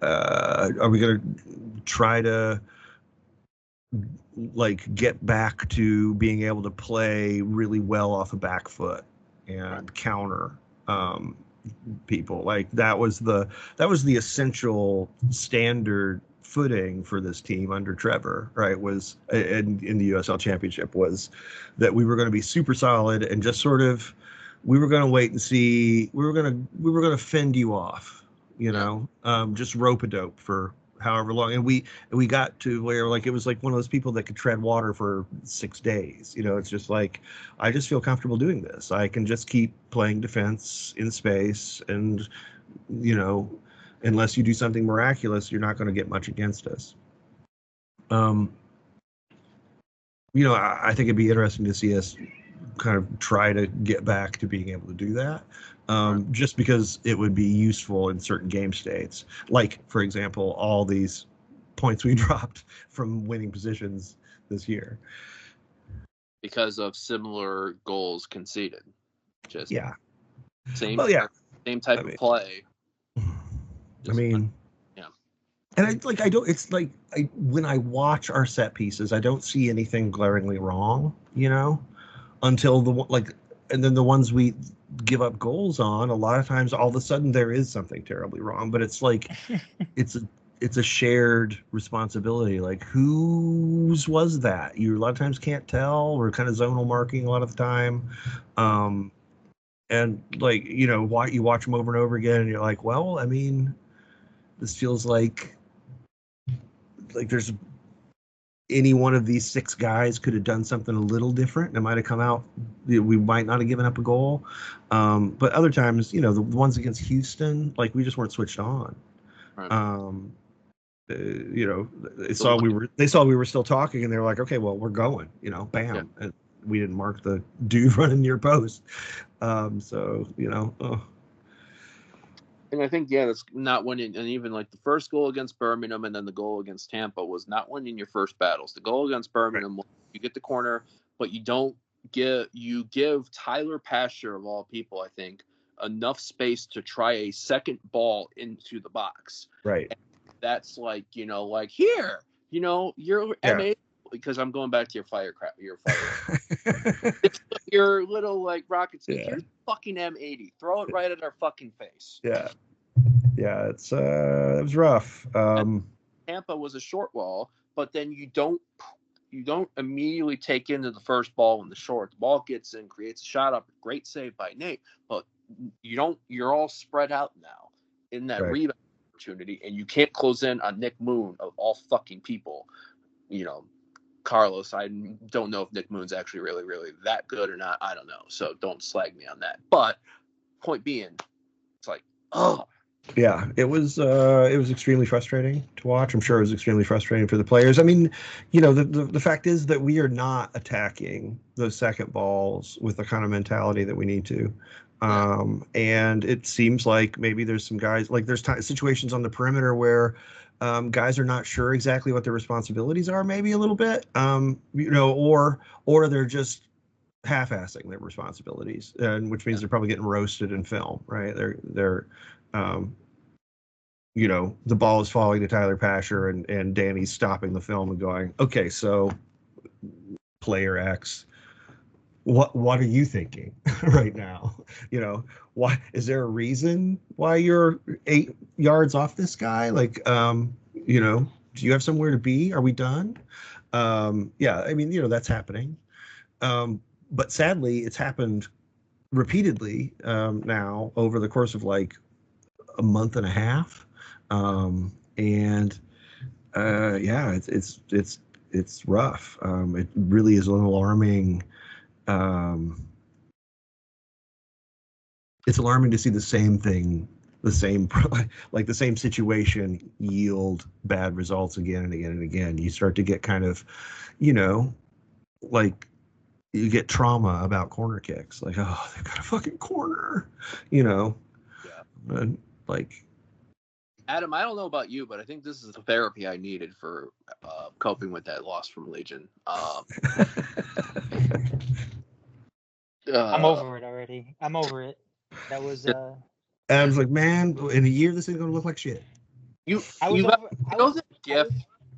are we going to try to like get back to being able to play really well off a back foot and counter people? Like that was the essential standard footing for this team under Trevor, right? Was in the USL Championship, was that we were going to be super solid and just sort of we were going to wait and see. We were going to fend you off, just rope-a-dope for however long. And we got to where like it was like one of those people that could tread water for 6 days. It's just like, I just feel comfortable doing this. I can just keep playing defense in space, and unless you do something miraculous, you're not going to get much against us. I think it'd be interesting to see us kind of try to get back to being able to do that, just because it would be useful in certain game states. Like, for example, all these points we dropped from winning positions this year. Because of similar goals conceded. Just same type of play. And when I watch our set pieces, I don't see anything glaringly wrong, until and then the ones we give up goals on, a lot of times all of a sudden there is something terribly wrong. But it's like it's a shared responsibility. Like, whose was that? You a lot of times can't tell. We're kind of zonal marking a lot of the time. And like, you watch them over and over again and you're like, well, I mean, this feels like there's any one of these 6 guys could have done something a little different. It might have come out. We might not have given up a goal. But other times, the ones against Houston, like we just weren't switched on. Right. They saw we were still talking, and they were like, okay, well, we're going. Bam. Yeah. And we didn't mark the dude running near post. And I think, that's not winning. And even like the first goal against Birmingham and then the goal against Tampa was not winning your first battles. The goal against Birmingham, you get the corner, but you give Tyler Pasher, of all people, I think, enough space to try a second ball into the box. Right. And that's like, here, you're MA, because I'm going back to your fire. It's your little like rocket ski. Here's fucking M80. Throw it right at our fucking face. Yeah. It's it was rough. Tampa was a short wall, but then you don't immediately take into the first ball in the short. The ball gets in, creates a shot up. Great save by Nate, but you're all spread out now in that rebound opportunity, and you can't close in on Nick Moon of all fucking people. Carlos, I don't know if Nick Moon's actually really, really that good or not. I don't know. So don't slag me on that. But point being, it's like, yeah, it was extremely frustrating to watch. I'm sure it was extremely frustrating for the players. I mean, the fact is that we are not attacking those second balls with the kind of mentality that we need to. And it seems like maybe there's some guys, like there's situations on the perimeter where guys are not sure exactly what their responsibilities are, maybe a little bit, or they're just half-assing their responsibilities, and which means they're probably getting roasted in film, right? They're the ball is falling to Tyler Pasher, and Danny's stopping the film and going, okay, so player X, what are you thinking right now? Why is there a reason why you're 8 yards off this guy? Like, do you have somewhere to be? Are we done? I mean, that's happening. But sadly, it's happened repeatedly now over the course of like a month and a half. It's rough. It really is an alarming. It's alarming to see the same thing, the same situation yield bad results again and again and again. You start to get kind of, like you get trauma about corner kicks. Like, oh, they've got a fucking corner, Yeah. And like, Adam, I don't know about you, but I think this is the therapy I needed for coping with that loss from Legion. I'm over it already. I'm over it. That was And I was like, man, in a year this is gonna look like shit. I was over. I was, that GIF.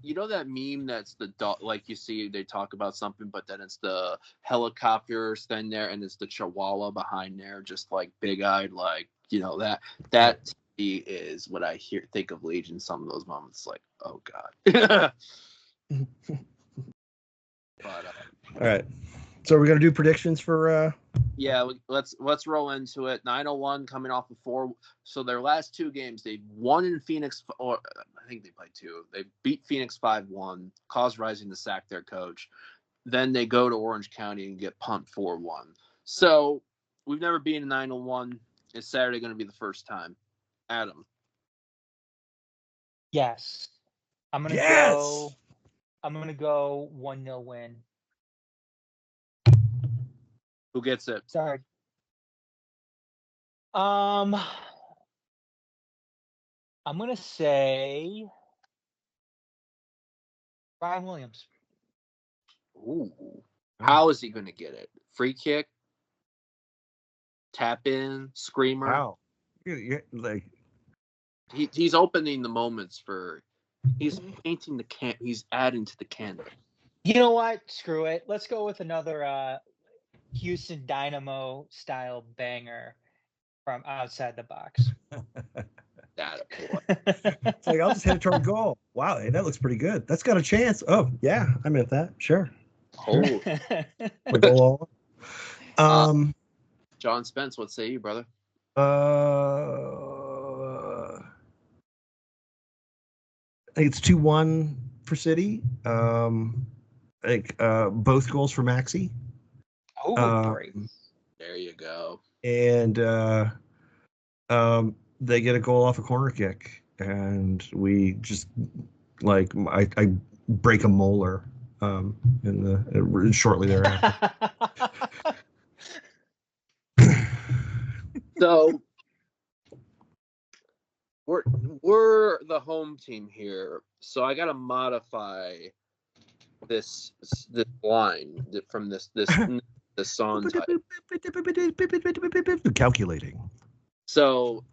You know that meme that's the dog, like you see they talk about something, but then it's the helicopter standing there and it's the chihuahua behind there, just like big eyed, like, you know, that to me is what I think of Legion. Some of those moments, like, oh god. But all right, so we're gonna do predictions for. Yeah, let's roll into it. 901 coming off of 4. So their last 2 games, they won in Phoenix, or I think they played 2. They beat Phoenix 5-1, caused Rising to sack their coach. Then they go to Orange County and get pumped 4-1. So we've never been in 901. Is Saturday going to be the first time? Adam. yes. I'm gonna go 1-0 win. Who gets it? Sorry. I'm gonna say Ryan Williams. Ooh. How is he going to get it? Free kick? Tap in? Screamer? Wow. Like He's opening the moments for. He's painting the can. He's adding to the canvas. You know what? Screw it. Let's go with another Houston Dynamo style banger from outside the box. It's like, I'll just hit it toward goal. Wow, hey, that looks pretty good. That's got a chance. Oh yeah, I meant that. Sure. Oh, Goal all. John Spence, what say you, brother? I think it's 2-1 for City. I think both goals for Maxi. Oh, great. There you go. And they get a goal off a corner kick, and we just like I break a molar shortly thereafter. So we're the home team here, so I gotta modify this line from this song title. Calculating. So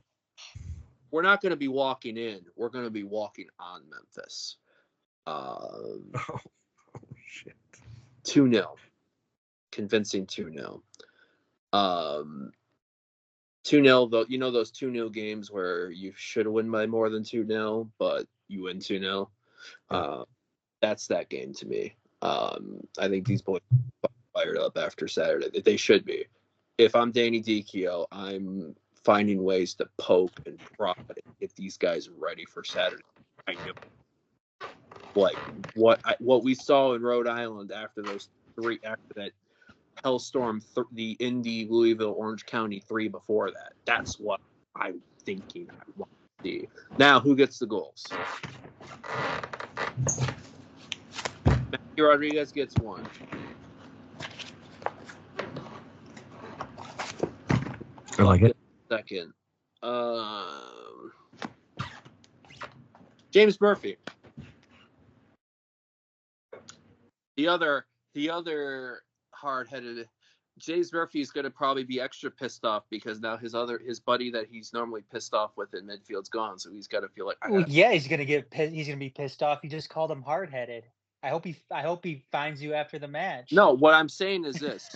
we're not going to be walking in. We're going to be walking on Memphis. Oh shit. 2-0. Convincing 2-0. 2-0, though, you know those 2-0 games where you should win by more than 2-0, but you win 2-0? That's that game to me. I think these boys are fired up after Saturday. They should be. If I'm Danny Dicchio, I'm finding ways to poke and prod and get these guys ready for Saturday. I know. Like what we saw in Rhode Island after that hellstorm, the Indy, Louisville, Orange County 3 before that. That's what I'm thinking I want to see. Now, who gets the goals? Matthew Rodriguez gets 1. I like it. Second. James Murphy. The other hard-headed James Murphy is going to probably be extra pissed off because now his buddy that he's normally pissed off with in midfield's gone, so he's got to feel like. He's going to get pissed. He's going to be pissed off. You just called him hard-headed. I hope he finds you after the match. No, what I'm saying is this.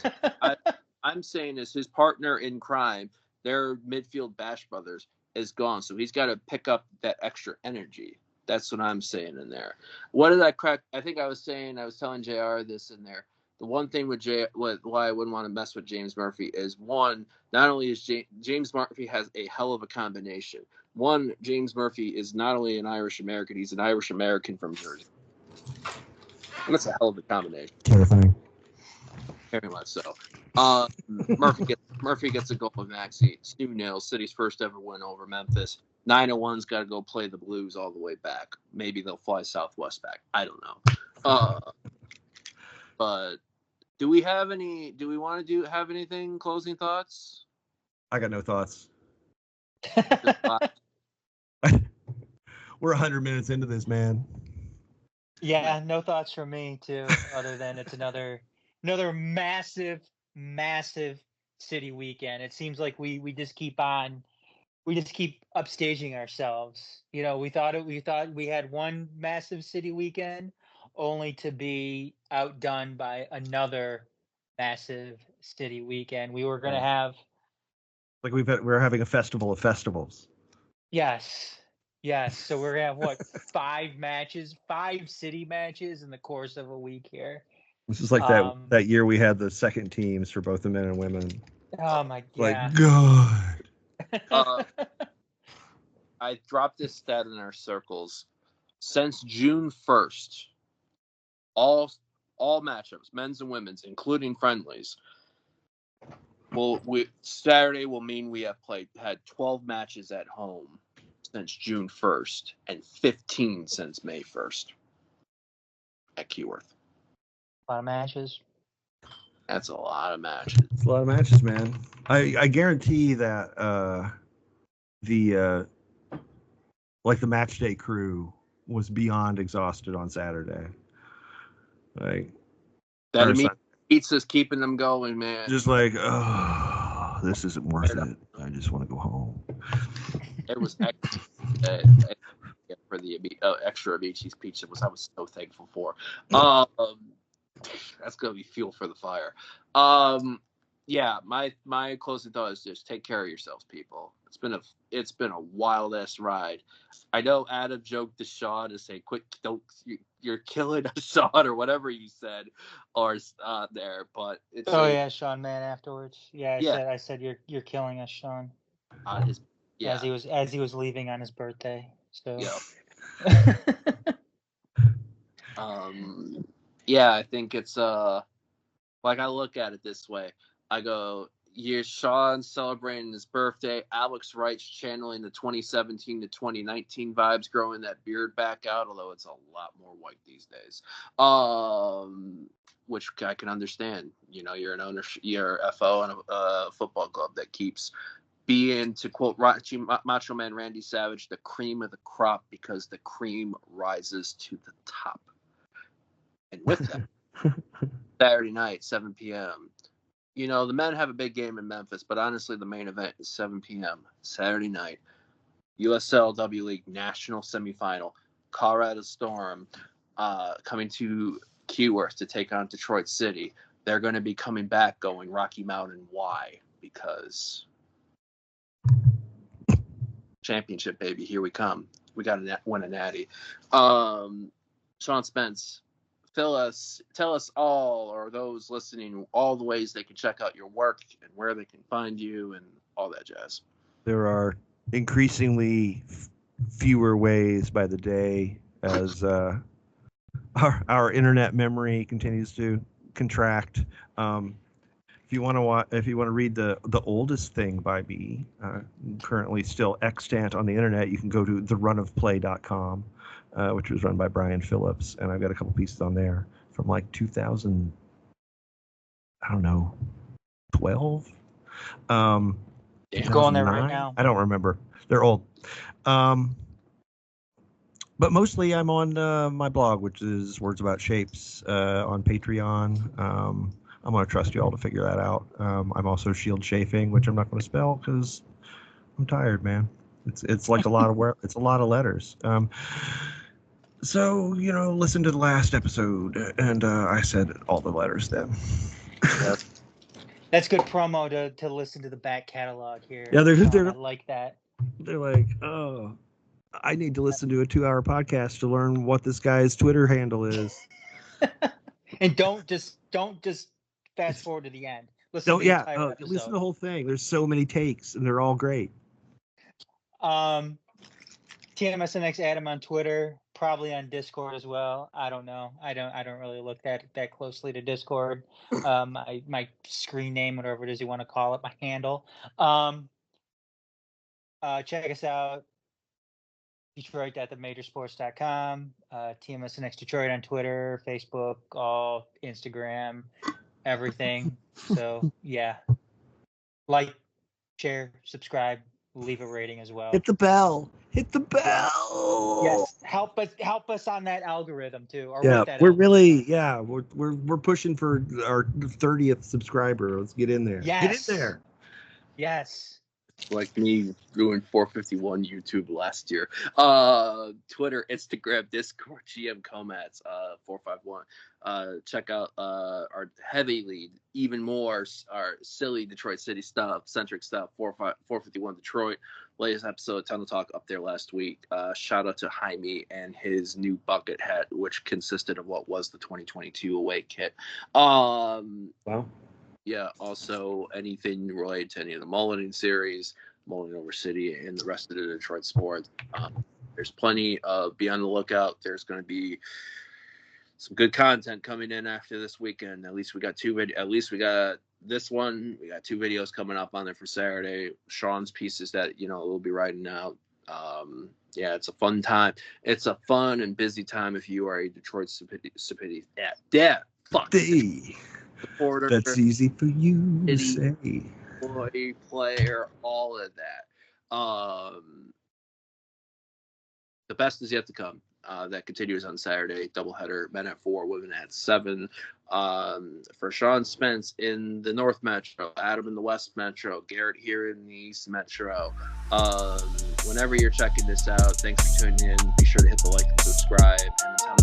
I'm saying is his partner in crime, their midfield Bash Brothers, is gone, so he's got to pick up that extra energy. That's what I'm saying in there. What did I crack? I think I was telling JR this in there. The one thing why I wouldn't want to mess with James Murphy is, one, not only is James Murphy has a hell of a combination. One, James Murphy is not only an Irish American, he's an Irish American from Jersey. And that's a hell of a combination. Terrifying. Very much so. Murphy gets a goal with Maxi. It's 2-0. City's first ever win over Memphis. 901's got to go play the Blues all the way back. Maybe they'll fly Southwest back. I don't know. But do we have anything? Closing thoughts? I got no thoughts. We're 100 minutes into this, man. Yeah, no thoughts from me too, other than it's another massive city weekend. It seems like we just keep upstaging ourselves. You know, we thought we had one massive city weekend, only to be outdone by another massive city weekend. We were gonna have Like we're having a festival of festivals. yes. So we're gonna have what, 5 city matches in the course of a week here. This is like that year we had the second teams for both the men and women. Oh my Like god. God. I dropped this stat in our circles. Since June 1st, all matchups, men's and women's, including friendlies, Saturday will mean we have had 12 matches at home since June 1st and 15 since May 1st at Keyworth. A lot of matches. That's a lot of matches. It's a lot of matches, man. I guarantee that the match day crew was beyond exhausted on Saturday. Like that pizza's keeping them going, man. Just like, oh, this isn't worth it. I just want to go home. It was for the extra Avicii's pizza I was so thankful for. That's gonna be fuel for the fire. Yeah, my closing thought is just take care of yourselves, people. It's been a wild ass ride. I know Adam joked to Sean to say, "Quick, you're killing us, Sean," or whatever you said, or there. But it's yeah, Sean, man. Afterwards, I said you're killing us, Sean. On his as he was leaving on his birthday. So yeah, I think it's like I look at it this way. I go, here's Sean celebrating his birthday. Alex Wright's channeling the 2017 to 2019 vibes, growing that beard back out, although it's a lot more white these days. Which I can understand. You know, you're an owner, you're a FO in a football club that keeps being, to quote Macho Man Randy Savage, the cream of the crop because the cream rises to the top. And with that, Saturday night, 7 p.m., you know, the men have a big game in Memphis, but honestly, the main event is 7 p.m. Saturday night. USLW League National Semifinal. Colorado Storm coming to Keyworth to take on Detroit City. They're going to be coming back going Rocky Mountain. Why? Because championship, baby. Here we come. We got to win a natty. Sean Spence, tell us all, or those listening, all the ways they can check out your work and where they can find you and all that jazz. There are increasingly fewer ways by the day as our internet memory continues to contract. If you want to read the oldest thing by me, currently still extant on the internet, you can go to therunofplay.com. Which was run by Brian Phillips, and I've got a couple pieces on there from like 2000, I don't know, 12. Go on there right now. I don't remember. They're old. But mostly I'm on my blog, which is Words About Shapes, on Patreon. I'm going to trust you all to figure that out. I'm also Shield Chafing, which I'm not going to spell because I'm tired, man. It's like a lot of it's a lot of letters. So, you know, listen to the last episode, and I said all the letters then. That's good promo to listen to the back catalog here. Yeah, they're I like that. They're like, oh, I need to listen to a 2-hour podcast to learn what this guy's Twitter handle is. And don't just fast forward to the end. Listen to TMSNX Adam on Twitter, probably on Discord as well. I don't know. I don't really look that closely to Discord. My screen name, whatever it is you want to call it, my handle. Check us out. Detroit.themajorsports.com. TMSNX Detroit on Twitter, Facebook, all Instagram, everything. So yeah, like, share, subscribe, leave a rating as well. Hit the bell. Hit the bell. Yes, help us on that algorithm too. Or Yeah, with that we're algorithm. really we're pushing for our 30th subscriber. Let's get in there. Yes. Get in there. Yes. Like me doing 451 YouTube last year. Twitter, Instagram, Discord, GM Comats, 451. Check out our heavy lead, even more our silly Detroit City stuff, centric stuff, 451 Detroit. Latest episode, ton of talk up there last week. Shout out to Jaime and his new bucket hat, which consisted of what was the 2022 away kit. Wow. Yeah, also anything related to any of the Mullining series, Mulling over City, and the rest of the Detroit sports. There's plenty of be on the lookout. There's going to be some good content coming in after this weekend. At least we got we got this one. We got 2 videos coming up on there for Saturday. Sean's pieces that we'll be writing out. Yeah, it's a fun time. It's a fun and busy time if you are a Detroit supporter. Supporter, That's easy for you to say. Employee, player, all of that. The best is yet to come. That continues on Saturday. Doubleheader, men at 4, women at 7. For Sean Spence in the North Metro, Adam in the West Metro, Garret here in the East Metro. Whenever you're checking this out, thanks for tuning in. Be sure to hit the like and subscribe. And until